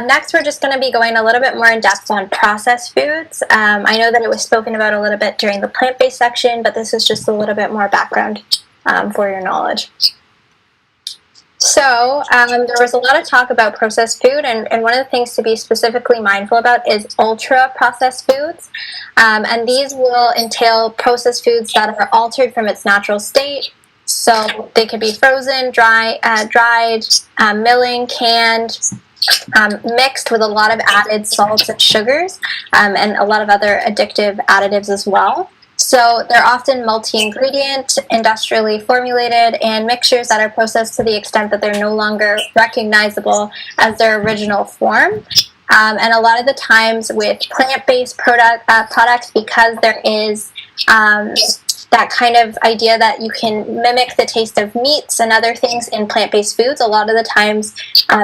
Next, we're just going to be going a little bit more in depth on processed foods. I know that it was spoken about a little bit during the plant-based section, but this is just a little bit more background for your knowledge. So there was a lot of talk about processed food, and one of the things to be specifically mindful about is ultra-processed foods. And these will entail processed foods that are altered from its natural state. So they could be frozen, dried, milling, canned, mixed with a lot of added salts and sugars, and a lot of other addictive additives as well. So they're often multi-ingredient, industrially formulated, and mixtures that are processed to the extent that they're no longer recognizable as their original form. And a lot of the times with plant-based products, because there is that kind of idea that you can mimic the taste of meats and other things in plant-based foods, a lot of the times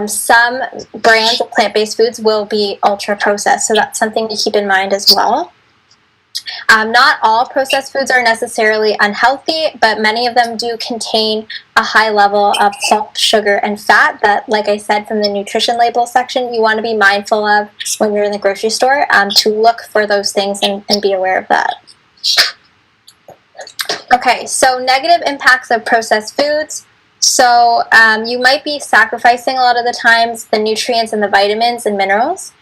some brands of plant-based foods will be ultra-processed. So that's something to keep in mind as well. Not all processed foods are necessarily unhealthy, but many of them do contain a high level of salt, sugar, and fat that, like I said from the nutrition label section, you want to be mindful of when you're in the grocery store to look for those things and be aware of that. Okay, so negative impacts of processed foods. So you might be sacrificing a lot of the times the nutrients and the vitamins and minerals.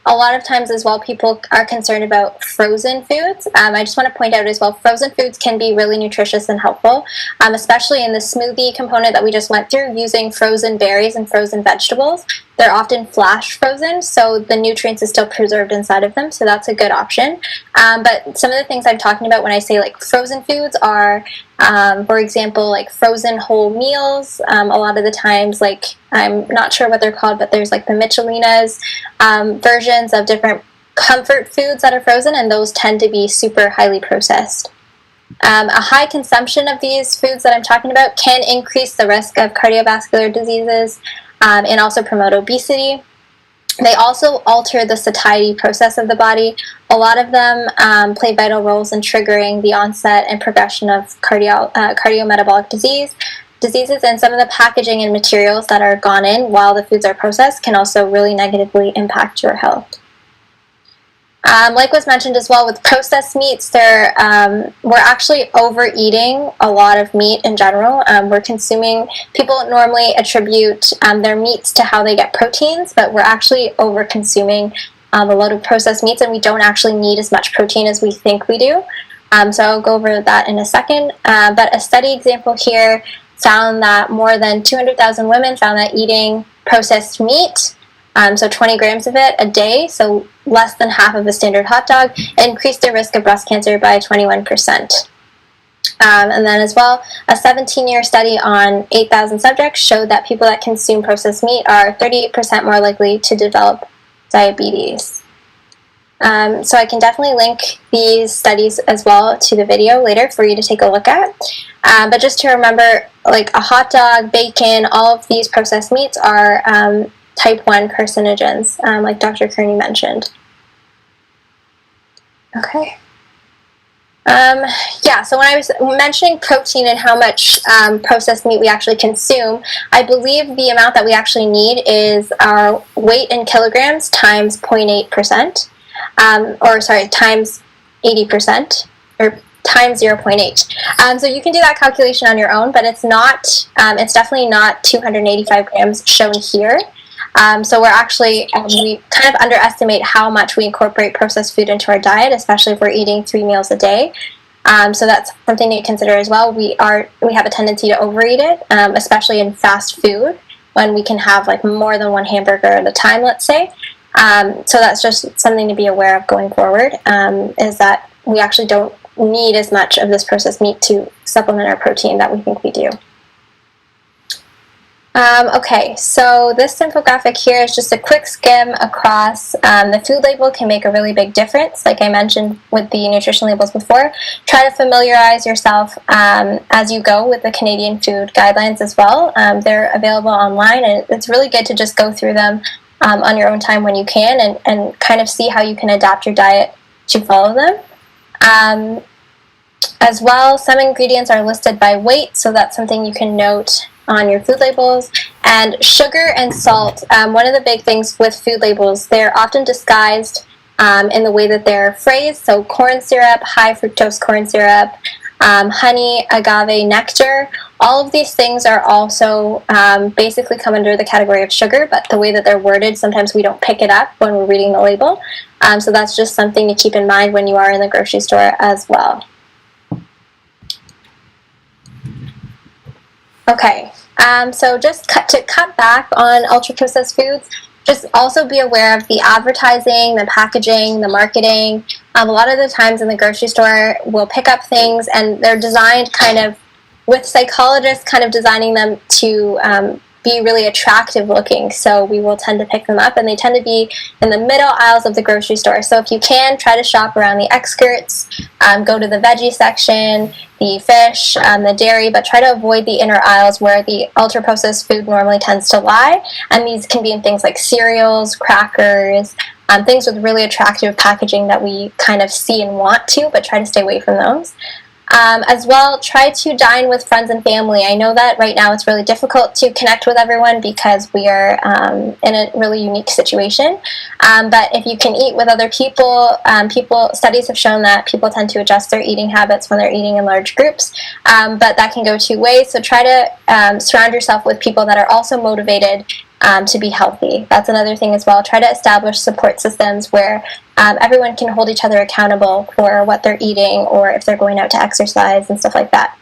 A lot of times as well, people are concerned about frozen foods. I just want to point out as well, frozen foods can be really nutritious and helpful, especially in the smoothie component that we just went through, using frozen berries and frozen vegetables. They're often flash frozen, so the nutrients are still preserved inside of them, so that's a good option. But some of the things I'm talking about when I say like frozen foods are, for example, like frozen whole meals. A lot of the times, like, I'm not sure what they're called, but there's like the Michelinas versions of different comfort foods that are frozen, and those tend to be super highly processed. A high consumption of these foods that I'm talking about can increase the risk of cardiovascular diseases and also promote obesity. They also alter the satiety process of the body. A lot of them play vital roles in triggering the onset and progression of cardiometabolic diseases, and some of the packaging and materials that are gone in while the foods are processed can also really negatively impact your health. Like was mentioned as well, with processed meats, we're actually overeating a lot of meat in general. People normally attribute their meats to how they get proteins, but we're actually over-consuming a lot of processed meats, and we don't actually need as much protein as we think we do. So I'll go over that in a second. But a study example here found that more than 200,000 women found that eating processed meat, so 20 grams of it a day, so less than half of a standard hot dog, increased their risk of breast cancer by 21%. And then as well, a 17-year study on 8,000 subjects showed that people that consume processed meat are 38% more likely to develop diabetes. So I can definitely link these studies as well to the video later for you to take a look at. But just to remember, like a hot dog, bacon, all of these processed meats are type 1 carcinogens, like Dr. Kearney mentioned. Okay. Yeah, so when I was mentioning protein and how much processed meat we actually consume, I believe the amount that we actually need is our weight in kilograms times 0.8%, times 80%, or times 0.8. So you can do that calculation on your own, but it's not, it's definitely not 285 grams shown here. So we're actually, we kind of underestimate how much we incorporate processed food into our diet, especially if we're eating 3 meals a day. So that's something to consider as well. We have a tendency to overeat it, especially in fast food, when we can have like more than 1 hamburger at a time, let's say. So that's just something to be aware of going forward, is that we actually don't need as much of this processed meat to supplement our protein that we think we do. Okay, so this infographic here is just a quick skim across. The food label can make a really big difference, like I mentioned with the nutrition labels before. Try to familiarize yourself as you go with the Canadian food guidelines as well. They're available online, and it's really good to just go through them on your own time when you can, and kind of see how you can adapt your diet to follow them. As well, some ingredients are listed by weight, so that's something you can note on your food labels. And sugar and salt, one of the big things with food labels, they're often disguised in the way that they're phrased. So corn syrup, high fructose corn syrup, honey, agave nectar, all of these things are also basically come under the category of sugar, but the way that they're worded, sometimes we don't pick it up when we're reading the label. So that's just something to keep in mind when you are in the grocery store as well. Okay, so just to cut back on ultra-processed foods, just also be aware of the advertising, the packaging, the marketing. A lot of the times in the grocery store, we'll pick up things and they're designed kind of, with psychologists kind of designing them to be really attractive looking, so we will tend to pick them up, and they tend to be in the middle aisles of the grocery store. So if you can, try to shop around the outskirts, go to the veggie section, the fish, the dairy, but try to avoid the inner aisles where the ultra-processed food normally tends to lie, and these can be in things like cereals, crackers, things with really attractive packaging that we kind of see and want to, but try to stay away from those. As well, try to dine with friends and family. I know that right now it's really difficult to connect with everyone because we are in a really unique situation. But if you can eat with other people, studies have shown that people tend to adjust their eating habits when they're eating in large groups. But that can go 2 ways. So try to surround yourself with people that are also motivated to be healthy. That's another thing as well. Try to establish support systems where everyone can hold each other accountable for what they're eating, or if they're going out to exercise and stuff like that.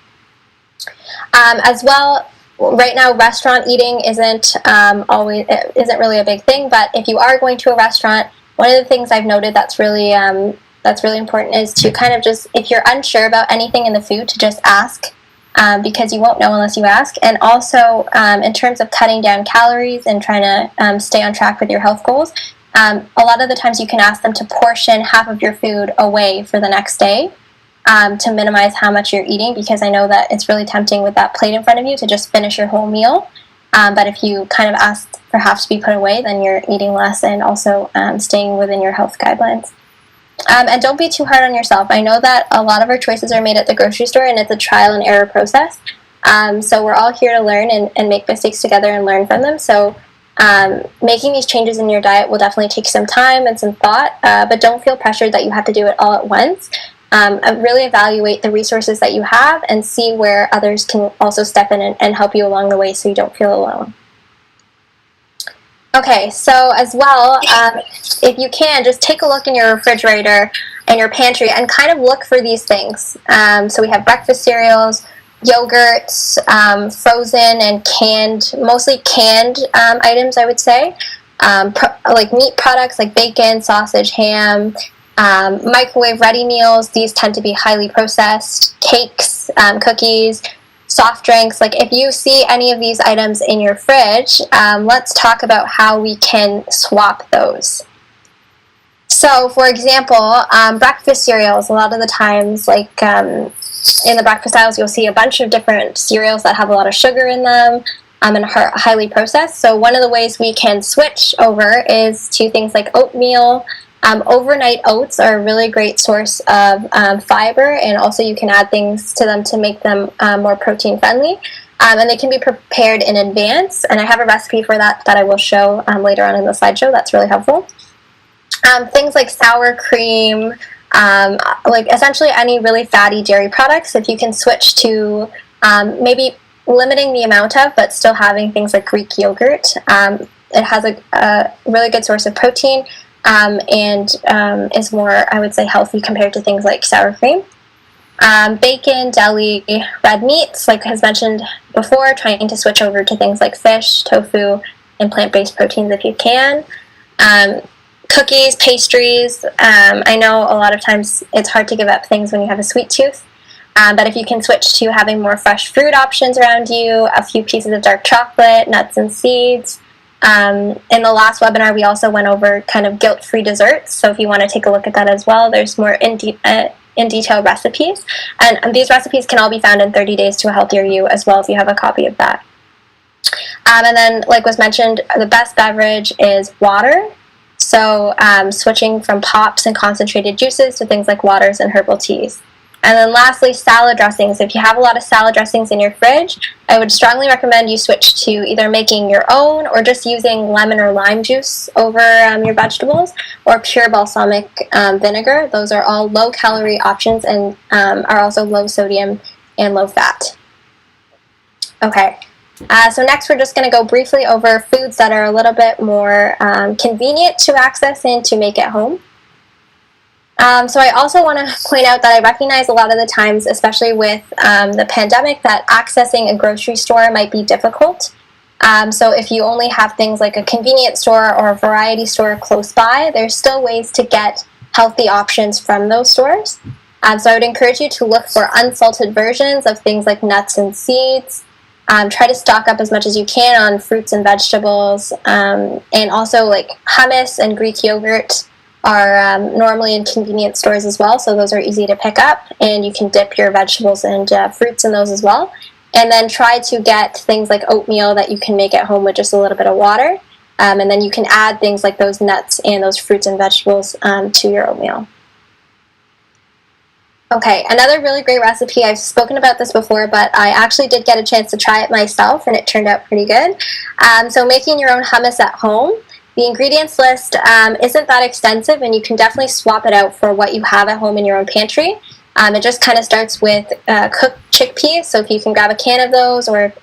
As well, right now restaurant eating isn't really a big thing, but if you are going to a restaurant, one of the things I've noted that's really important is to kind of just, if you're unsure about anything in the food, to just ask. Because you won't know unless you ask. And also, in terms of cutting down calories and trying to stay on track with your health goals, a lot of the times you can ask them to portion half of your food away for the next day to minimize how much you're eating, because I know that it's really tempting with that plate in front of you to just finish your whole meal. But if you kind of ask for half to be put away, then you're eating less and also staying within your health guidelines. And don't be too hard on yourself. I know that a lot of our choices are made at the grocery store, and it's a trial and error process. So we're all here to learn and make mistakes together and learn from them. So making these changes in your diet will definitely take some time and some thought, but don't feel pressured that you have to do it all at once. Really evaluate the resources that you have and see where others can also step in and help you along the way so you don't feel alone. Okay, so as well, if you can, just take a look in your refrigerator and your pantry and kind of look for these things. So we have breakfast cereals, yogurts, frozen and canned, mostly canned items, I would say. Like meat products like bacon, sausage, ham, microwave ready meals. These tend to be highly processed. Cakes, cookies, soft drinks. Like if you see any of these items in your fridge, let's talk about how we can swap those. So, for example, breakfast cereals, a lot of the times, like in the breakfast aisles, you'll see a bunch of different cereals that have a lot of sugar in them and are highly processed. So one of the ways we can switch over is to things like oatmeal. Overnight oats are a really great source of fiber, and also you can add things to them to make them more protein friendly. And they can be prepared in advance, and I have a recipe for that I will show later on in the slideshow. That's really helpful. Things like sour cream, like essentially any really fatty dairy products, if you can switch to maybe limiting the amount of, but still having things like Greek yogurt. It has a really good source of protein and is more, I would say, healthy compared to things like sour cream. Bacon, deli, red meats, like has mentioned before, trying to switch over to things like fish, tofu, and plant-based proteins if you can. Cookies, pastries. I know a lot of times it's hard to give up things when you have a sweet tooth, but if you can switch to having more fresh fruit options around you, a few pieces of dark chocolate, nuts and seeds. In the last webinar, we also went over kind of guilt-free desserts, so if you want to take a look at that as well, there's more in detail recipes, and these recipes can all be found in 30 Days to a Healthier You as well if you have a copy of that. And then, like was mentioned, the best beverage is water. So switching from pops and concentrated juices to things like waters and herbal teas. And then lastly, salad dressings. If you have a lot of salad dressings in your fridge, I would strongly recommend you switch to either making your own or just using lemon or lime juice over your vegetables, or pure balsamic vinegar. Those are all low-calorie options and are also low sodium and low fat. Okay. So next we're just going to go briefly over foods that are a little bit more convenient to access and to make at home. So I also want to point out that I recognize a lot of the times, especially with the pandemic, that accessing a grocery store might be difficult. So if you only have things like a convenience store or a variety store close by, there's still ways to get healthy options from those stores. So I would encourage you to look for unsalted versions of things like nuts and seeds. Try to stock up as much as you can on fruits and vegetables, and also like hummus and Greek yogurt are normally in convenience stores as well, so those are easy to pick up, and you can dip your vegetables and fruits in those as well. And then try to get things like oatmeal that you can make at home with just a little bit of water, and then you can add things like those nuts and those fruits and vegetables to your oatmeal. Okay, another really great recipe, I've spoken about this before, but I actually did get a chance to try it myself, and it turned out pretty good. So making your own hummus at home, the ingredients list isn't that extensive, and you can definitely swap it out for what you have at home in your own pantry. It just kind of starts with cooked chickpeas, so if you can grab a can of those, or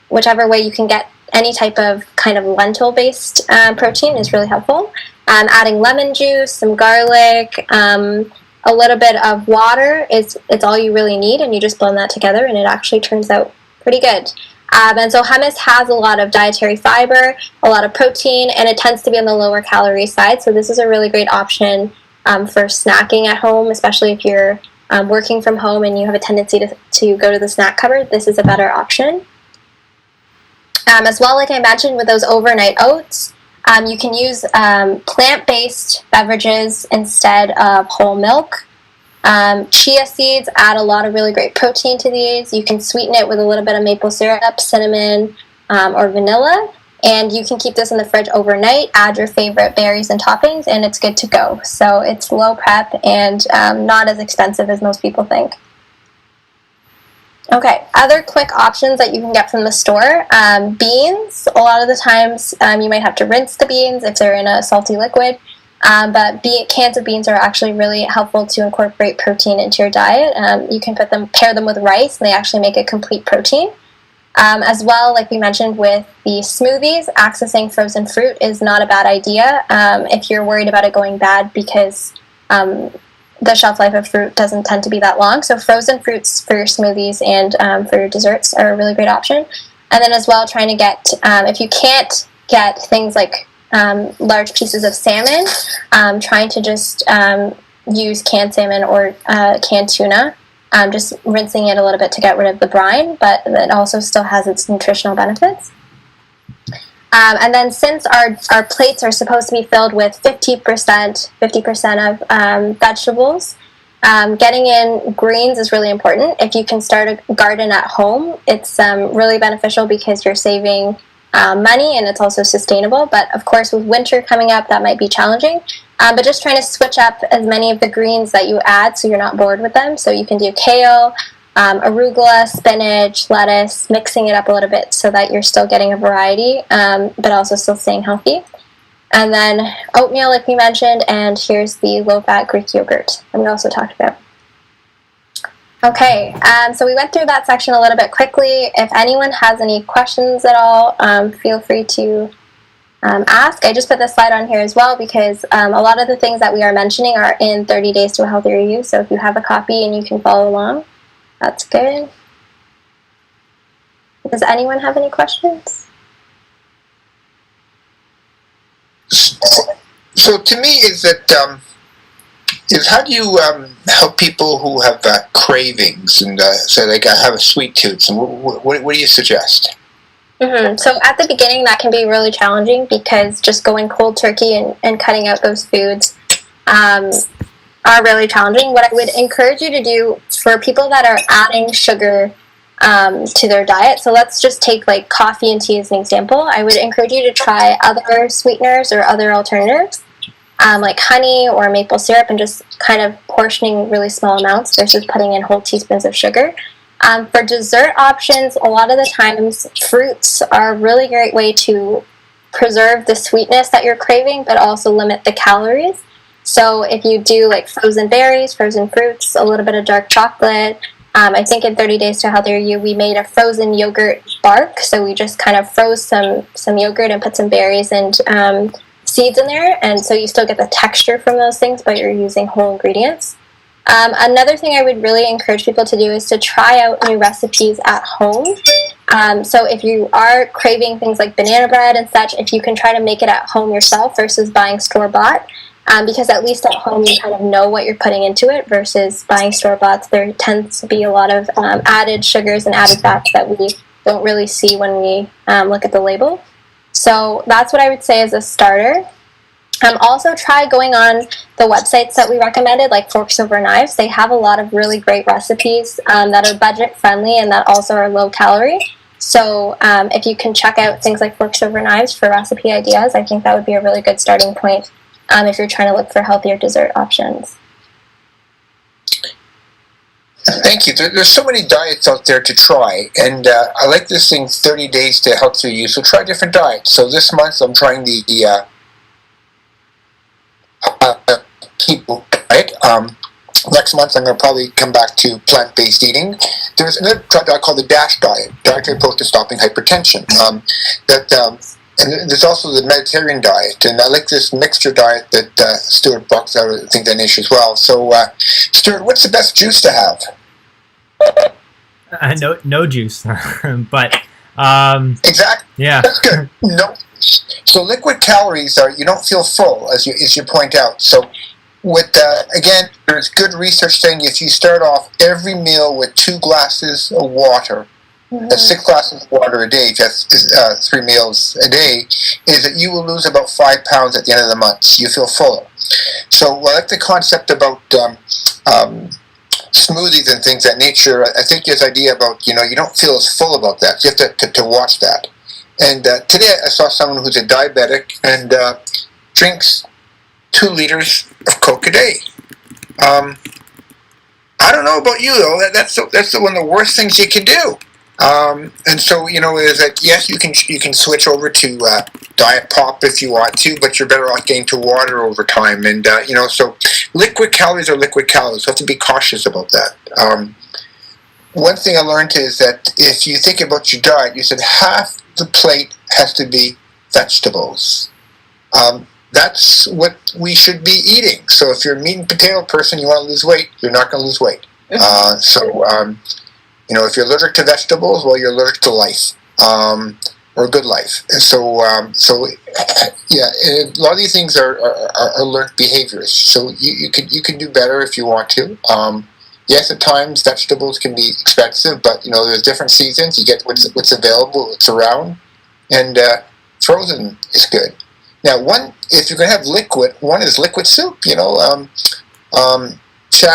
whichever way you can get any type of kind of lentil-based protein is really helpful. Adding lemon juice, some garlic, a little bit of water, it's all you really need, and you just blend that together, and it actually turns out pretty good. And so hummus has a lot of dietary fiber, a lot of protein, and it tends to be on the lower calorie side, so this is a really great option for snacking at home, especially if you're working from home and you have a tendency to go to the snack cupboard. This is a better option. As well, like I mentioned with those overnight oats, you can use plant-based beverages instead of whole milk. Chia seeds add a lot of really great protein to these. You can sweeten it with a little bit of maple syrup, cinnamon, or vanilla. And you can keep this in the fridge overnight, add your favorite berries and toppings, and it's good to go. So it's low prep and not as expensive as most people think. Okay, other quick options that you can get from the store. Beans, a lot of the times you might have to rinse the beans if they're in a salty liquid, but cans of beans are actually really helpful to incorporate protein into your diet. You can pair them with rice, and they actually make a complete protein. As well, like we mentioned with the smoothies, accessing frozen fruit is not a bad idea if you're worried about it going bad, because the shelf life of fruit doesn't tend to be that long. So frozen fruits for your smoothies and for your desserts are a really great option. And then as well, trying to get, if you can't get things like large pieces of salmon, trying to just use canned salmon or canned tuna, just rinsing it a little bit to get rid of the brine, but it also still has its nutritional benefits. And then since our plates are supposed to be filled with 50% of vegetables, getting in greens is really important. If you can start a garden at home, it's really beneficial because you're saving money and it's also sustainable. But of course, with winter coming up, that might be challenging. But just trying to switch up as many of the greens that you add so you're not bored with them. So you can do kale, arugula, spinach, lettuce, mixing it up a little bit so that you're still getting a variety, but also still staying healthy. And then oatmeal, like we mentioned, and here's the low-fat Greek yogurt that we also talked about. Okay, so we went through that section a little bit quickly. If anyone has any questions at all, feel free to ask. I just put this slide on here as well because a lot of the things that we are mentioning are in 30 Days to a Healthier You, so if you have a copy and you can follow along, that's good. Does anyone have any questions? So to me, is how do you help people who have cravings and say like I have a sweet tooth? And what do you suggest? So at the beginning, that can be really challenging because just going cold turkey and cutting out those foods are really challenging. What I would encourage you to do for people that are adding sugar to their diet, so let's just take like coffee and tea as an example. I would encourage you to try other sweeteners or other alternatives like honey or maple syrup and just kind of portioning really small amounts versus putting in whole teaspoons of sugar. For dessert options, a lot of the times fruits are a really great way to preserve the sweetness that you're craving but also limit the calories. So if you do like frozen berries, frozen fruits, a little bit of dark chocolate, I think in 30 Days to a Healthier You, we made a frozen yogurt bark. So we just kind of froze some yogurt and put some berries and seeds in there. And so you still get the texture from those things, but you're using whole ingredients. Another thing I would really encourage people to do is to try out new recipes at home. So if you are craving things like banana bread and such, if you can try to make it at home yourself versus buying store-bought, because at least at home you kind of know what you're putting into it versus buying store-bought. There tends to be a lot of added sugars and added fats that we don't really see when we look at the label. So that's what I would say as a starter. Also try going on the websites that we recommended, like Forks Over Knives. They have a lot of really great recipes that are budget friendly and that also are low calorie. So if you can check out things like Forks Over Knives for recipe ideas, I think that would be a really good starting point if you're trying to look for healthier dessert options. Thank you. There's so many diets out there to try, and I like this thing, 30 Days to Healthier You. So try different diets. So this month I'm trying the keto diet. Next month I'm going to probably come back to plant-based eating. There's another diet called the DASH diet, dietary approach to stopping hypertension. And there's also the Mediterranean diet, and I like this mixture diet that Stuart Buck's out, I think, that niche as well. So, Stuart, what's the best juice to have? No juice, but exactly. Yeah, that's good. No. So liquid calories are, you don't feel full, as you point out. So with again, there's good research saying if you start off every meal with 2 glasses of water. That's 6 glasses of water a day, that's 3 meals a day, is that you will lose about 5 pounds at the end of the month. So you feel fuller. So I like the concept about smoothies and things that nature. I think this idea about, you don't feel as full about that. So you have to watch that. And today I saw someone who's a diabetic and drinks 2 liters of Coke a day. I don't know about you, though. That's one of the worst things you can do. And so, is that, yes, you can switch over to diet pop if you want to, but you're better off getting to water over time. And, so liquid calories are liquid calories. So you have to be cautious about that. One thing I learned is that if you think about your diet, you said half the plate has to be vegetables. That's what we should be eating. So if you're a meat and potato person, you want to lose weight, you're not going to lose weight. If you're allergic to vegetables, well, you're allergic to life, or good life. And so, yeah, a lot of these things are learned behaviors. So you can do better if you want to. Yes, at times vegetables can be expensive, but there's different seasons. You get what's available, what's around, and frozen is good. Now, if you're going to have liquid, one is liquid soup. Chad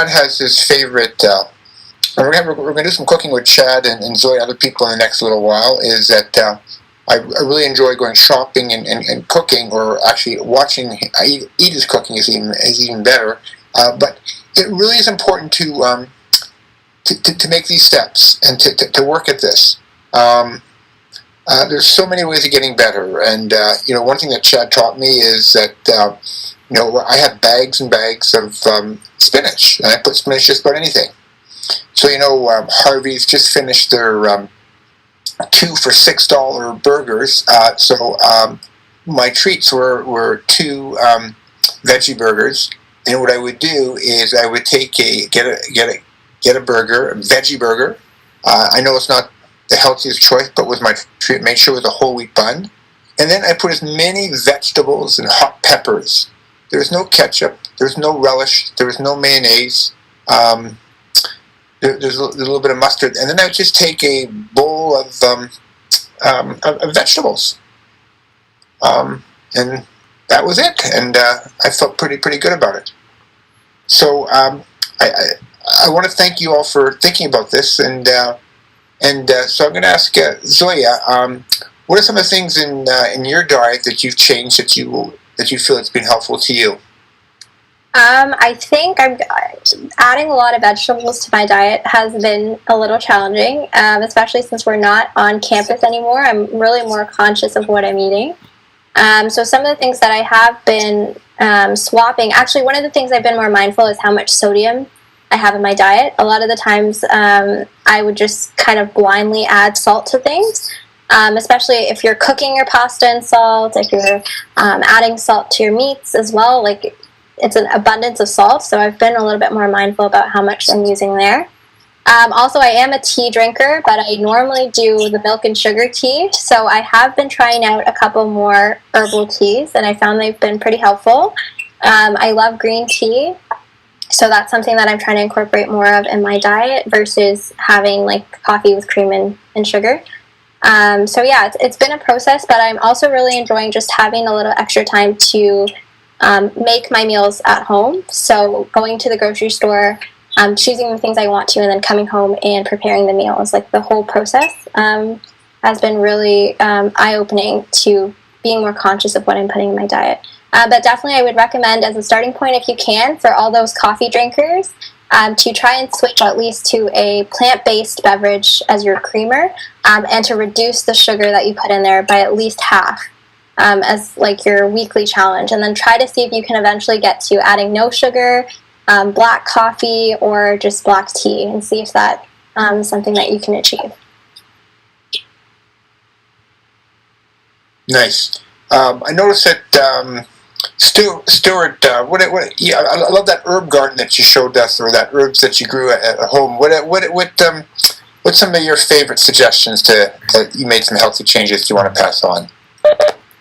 has his favorite. We're going to do some cooking with Chad and Zoe and other people in the next little while. Is that I really enjoy going shopping and cooking, or actually watching eat his cooking is even better. But it really is important to make these steps and to work at this. There's so many ways of getting better, and one thing that Chad taught me is that I have bags and bags of spinach, and I put spinach just about anything. So Harvey's just finished their 2 for $6 burgers. So my treats were 2 veggie burgers, and what I would do is I would get a burger, a veggie burger. I know it's not the healthiest choice, but with my treat, make sure it was a whole wheat bun, and then I put as many vegetables and hot peppers. There's no ketchup, there's no relish, there's no mayonnaise. There's a little bit of mustard, and then I would just take a bowl of vegetables, and that was it. And I felt pretty good about it. So I want to thank you all for thinking about this, and so I'm going to ask Zoya, what are some of the things in your diet that you've changed that you feel it's been helpful to you? I think adding a lot of vegetables to my diet has been a little challenging, especially since we're not on campus anymore. I'm really more conscious of what I'm eating. So some of the things that I have been swapping, actually one of the things I've been more mindful is how much sodium I have in my diet. A lot of the times I would just kind of blindly add salt to things, especially if you're cooking your pasta in salt, if you're adding salt to your meats as well. Like, it's an abundance of salt, so I've been a little bit more mindful about how much I'm using there. Also, I am a tea drinker, but I normally do the milk and sugar tea, so I have been trying out a couple more herbal teas, and I found they've been pretty helpful. I love green tea, so that's something that I'm trying to incorporate more of in my diet versus having like coffee with cream and sugar. So yeah, it's been a process, but I'm also really enjoying just having a little extra time to make my meals at home. So going to the grocery store, choosing the things I want to, and then coming home and preparing the meals. Like, the whole process has been really eye-opening to being more conscious of what I'm putting in my diet. But definitely I would recommend, as a starting point, if you can, for all those coffee drinkers, to try and switch at least to a plant-based beverage as your creamer, and to reduce the sugar that you put in there by at least half. As like your weekly challenge, and then try to see if you can eventually get to adding no sugar, black coffee, or just black tea, and see if that is something that you can achieve. Nice. I noticed that Stuart. I love that herb garden that you showed us, or that herbs that you grew at home. What's some of your favorite suggestions that you made some healthy changes you want to pass on?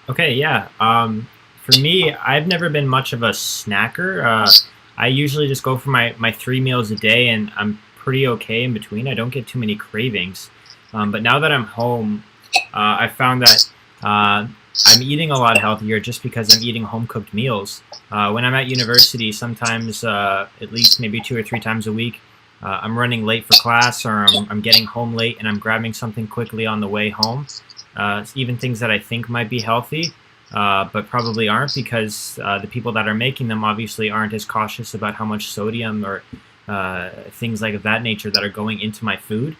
Okay, yeah. For me, I've never been much of a snacker. I usually just go for my 3 meals a day, and I'm pretty okay in between. I don't get too many cravings. But now that I'm home, I found that I'm eating a lot healthier just because I'm eating home-cooked meals. When I'm at university, sometimes at least maybe 2 or 3 times a week, I'm running late for class, or I'm getting home late and I'm grabbing something quickly on the way home. Even things that I think might be healthy, but probably aren't, because the people that are making them obviously aren't as cautious about how much sodium or things like of that nature that are going into my food.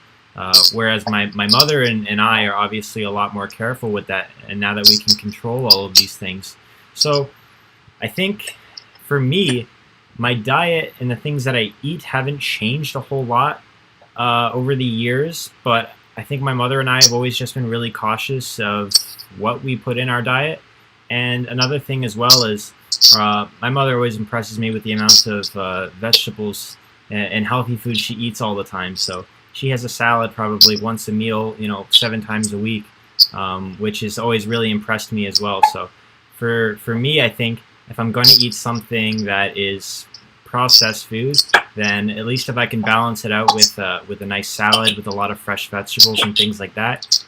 Whereas my mother and I are obviously a lot more careful with that, and now that we can control all of these things. So I think for me, my diet and the things that I eat haven't changed a whole lot over the years, but I think my mother and I have always just been really cautious of what we put in our diet. And another thing as well is my mother always impresses me with the amount of vegetables and healthy food she eats all the time. So she has a salad probably once a meal, 7 times a week, which has always really impressed me as well. So for me, I think if I'm going to eat something that is processed food, then at least if I can balance it out with a nice salad with a lot of fresh vegetables and things like that,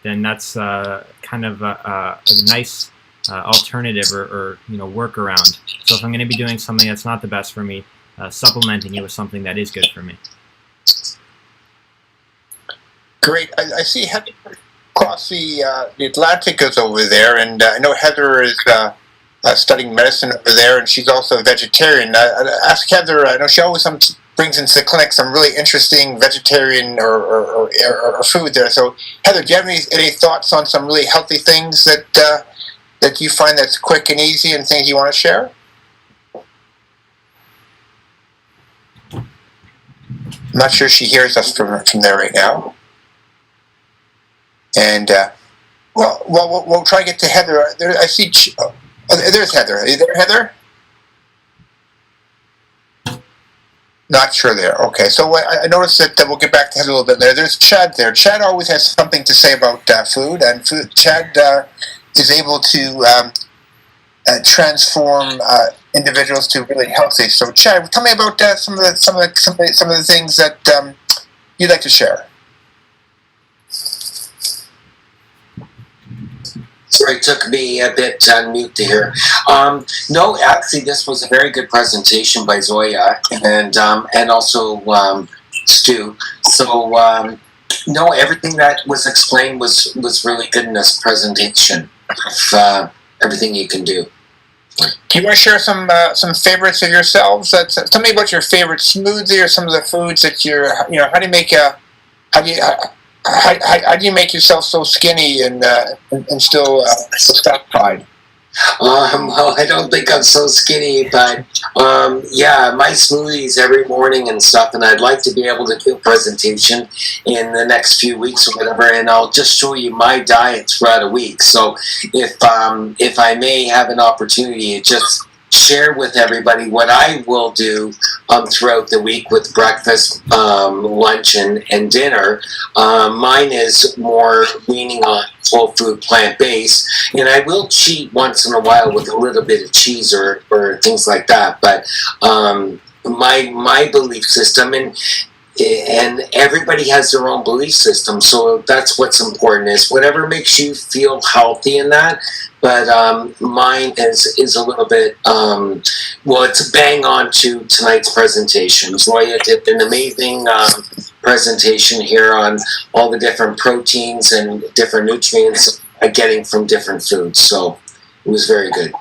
then that's kind of a nice alternative or workaround. So if I'm going to be doing something that's not the best for me, supplementing it with something that is good for me. Great. I see Heather across the Atlantic is over there, and I know Heather is studying medicine over there, and she's also a vegetarian. Ask Heather. I know she always brings into the clinic some really interesting vegetarian or food there. So Heather, do you have any thoughts on some really healthy things that you find that's quick and easy and things you want to share? I'm not sure she hears us from there right now. And we'll try to get to Heather. I see. There's Heather. Are you there, Heather? Not sure there. Okay, so I noticed that we'll get back to Heather a little bit later. There's Chad there. Chad always has something to say about food, and Chad is able to transform individuals to really healthy. So, Chad, tell me about some of the things that you'd like to share. Sorry, it took me a bit to unmute to hear. No, actually, this was a very good presentation by Zoya and also Stu. So, no, everything that was explained was really good in this presentation of everything you can do. Do you want to share some favorites of yourselves? Tell me about your favorite smoothie or some of the foods that how do you make how do you make yourself so skinny and still satisfied? Well, I don't think I'm so skinny, but yeah, my smoothies every morning and stuff, and I'd like to be able to do a presentation in the next few weeks or whatever, and I'll just show you my diet throughout a week. So if I may have an opportunity to just share with everybody what I will do throughout the week with breakfast, lunch, and dinner. Mine is more leaning on whole food, plant-based, and I will cheat once in a while with a little bit of cheese or things like that. But my belief system, and everybody has their own belief system, so that's what's important, is whatever makes you feel healthy in that. But mine is a little bit, it's bang on to tonight's presentation. Zoya did an amazing presentation here on all the different proteins and different nutrients getting from different foods. So it was very good.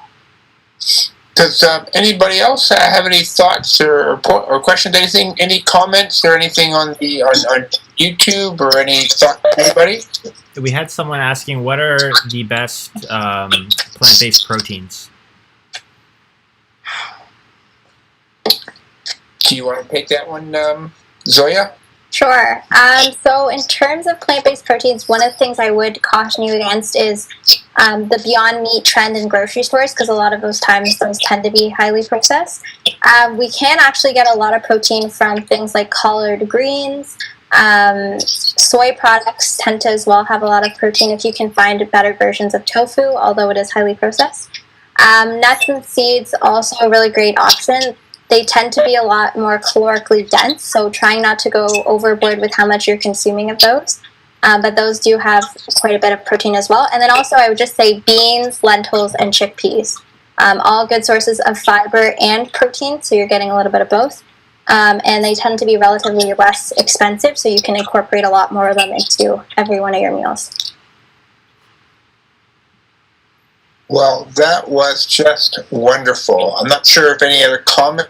Does anybody else have any thoughts or questions? Anything? Any comments or anything on YouTube or any thought? Anybody? We had someone asking, what are the best plant-based proteins? Do you want to take that one, Zoya? Sure. So in terms of plant-based proteins, one of the things I would caution you against is the Beyond Meat trend in grocery stores, because a lot of those times those tend to be highly processed. We can actually get a lot of protein from things like collard greens. Soy products tend to as well have a lot of protein if you can find better versions of tofu, although it is highly processed. Nuts and seeds, also a really great option. They tend to be a lot more calorically dense, so trying not to go overboard with how much you're consuming of those. But those do have quite a bit of protein as well. And then also I would just say beans, lentils, and chickpeas. All good sources of fiber and protein, so you're getting a little bit of both. And they tend to be relatively less expensive, so you can incorporate a lot more of them into every one of your meals. Well, that was just wonderful. I'm not sure if any other comments.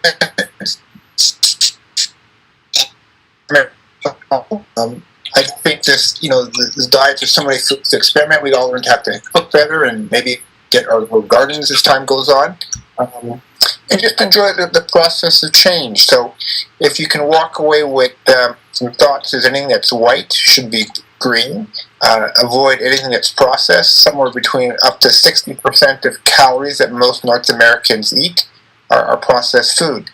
I think this diet, there's so many foods to experiment. We all learn to have to cook better and maybe get our gardens as time goes on. And just enjoy the process of change. So if you can walk away with some thoughts, is anything that's white should be green. Avoid anything that's processed. Somewhere between up to 60% of calories that most North Americans eat are processed food.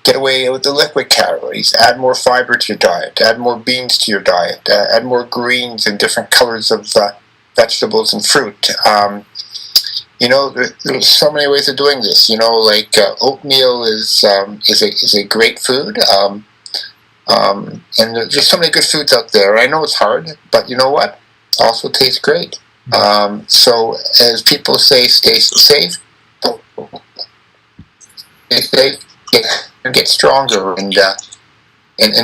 Get away with the liquid calories. Add more fiber to your diet. Add more beans to your diet. Add more greens and different colors of vegetables and fruit. There's so many ways of doing this. Like oatmeal is a great food. And there's so many good foods out there. I know it's hard, but you know what? also tastes great. So as people say, stay safe, stay safe, get stronger, and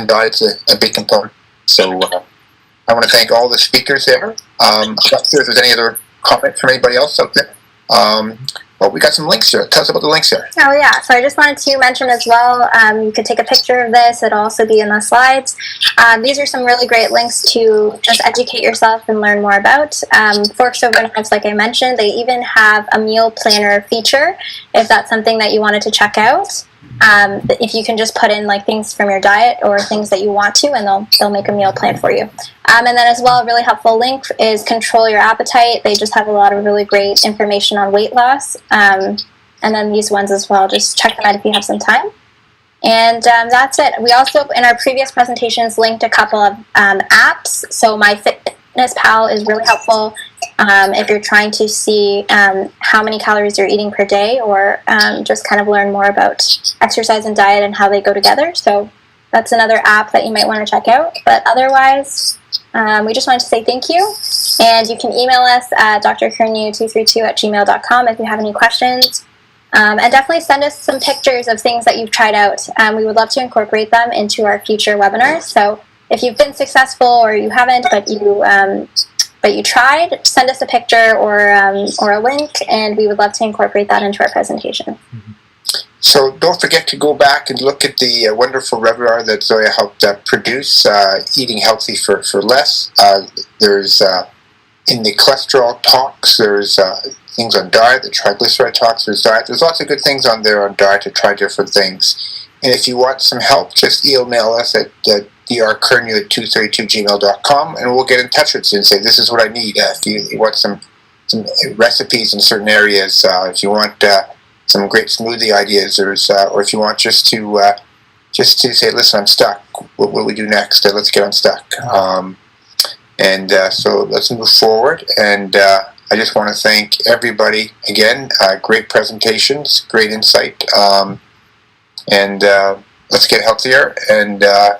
diet's a big component. So I want to thank all the speakers there. I'm not sure if there's any other comments from anybody else out there. Well, we got some links here. Tell us about the links here. Oh yeah, so I just wanted to mention as well, you could take a picture of this. It'll also be in the slides. These are some really great links to just educate yourself and learn more about. Forks Over Knives, like I mentioned, they even have a meal planner feature if that's something that you wanted to check out. If you can just put in like things from your diet or things that you want to, and they'll make a meal plan for you. And then as well, a really helpful link is Control Your Appetite. They just have a lot of really great information on weight loss. And then these ones as well, just check them out if you have some time. And that's it. We also, in our previous presentations, linked a couple of apps. So MyFitnessPal is really helpful if you're trying to see how many calories you're eating per day, or just kind of learn more about exercise and diet and how they go together. So that's another app that you might want to check out. But otherwise, we just wanted to say thank you. And you can email us at drkernew232@gmail.com if you have any questions. And definitely send us some pictures of things that you've tried out. We would love to incorporate them into our future webinars. So if you've been successful or you haven't, but you tried, send us a picture or a link, and we would love to incorporate that into our presentation. So don't forget to go back and look at the wonderful webinar that Zoya helped produce, Eating Healthy for Less. There's in the cholesterol talks, there's things on diet, the triglyceride talks, there's diet. There's lots of good things on there on diet to try different things. And if you want some help, just email us at drkernew@232gmail.com, and we'll get in touch with you and say, this is what I need. If you want some recipes in certain areas, if you want some great smoothie ideas, or if you want just to say, listen, I'm stuck. What will we do next? Let's get unstuck. So let's move forward. And I just want to thank everybody again. Great presentations, great insight, and let's get healthier. And I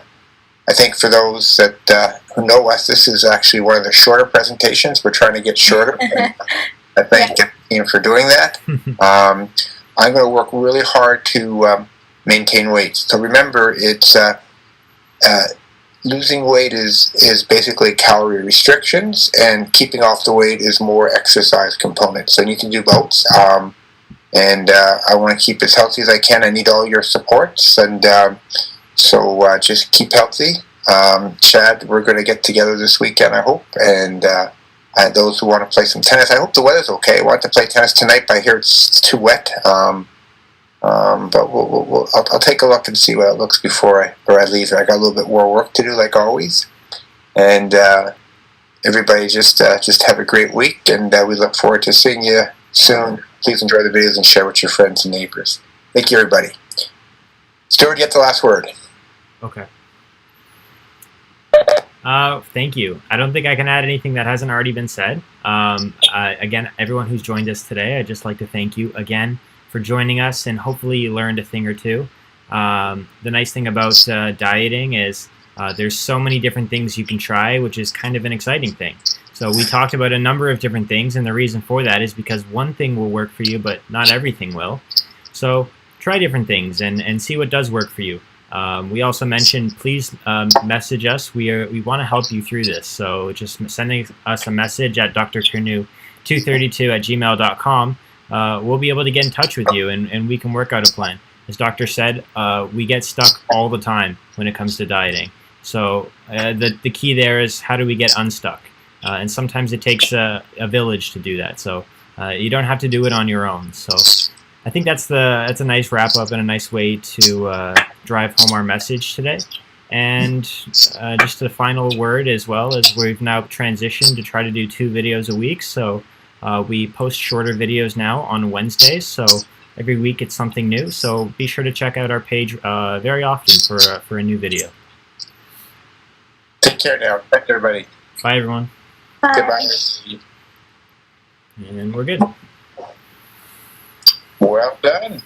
think for those that who know us, this is actually one of the shorter presentations. We're trying to get shorter. I thank the team for doing that. I'm going to work really hard to maintain weight. So remember, it's losing weight is basically calorie restrictions, and keeping off the weight is more exercise components. So you can do both. And I want to keep as healthy as I can. I need all your supports, and so just keep healthy. Chad, we're going to get together this weekend, I hope, and those who want to play some tennis. I hope the weather's okay. I want to play tennis tonight, but I hear it's too wet. But I'll take a look and see what it looks before I leave. I got a little bit more work to do, like always. And everybody just have a great week, and we look forward to seeing you soon. Please enjoy the videos and share with your friends and neighbors. Thank you, everybody. Stuart, get the last word. Okay. Thank you. I don't think I can add anything that hasn't already been said. Again, everyone who's joined us today, I'd just like to thank you again for joining us, and hopefully you learned a thing or two. The nice thing about dieting is there's so many different things you can try, which is kind of an exciting thing. So we talked about a number of different things, and the reason for that is because one thing will work for you, but not everything will. So try different things and see what does work for you. We also mentioned, please message us. We want to help you through this. So just sending us a message at drkernew232@gmail.com. We'll be able to get in touch with you, and we can work out a plan. As Doctor said, we get stuck all the time when it comes to dieting. So the key there is, how do we get unstuck? And sometimes it takes a village to do that. So you don't have to do it on your own. So I think that's a nice wrap up and a nice way to drive home our message today. And just the final word as well, is we've now transitioned to try to do 2 videos a week. So we post shorter videos now on Wednesdays. So every week it's something new. So be sure to check out our page very often for a new video. Take care now. Thanks, everybody. Bye, everyone. Bye. Goodbye. And we're good. Well done.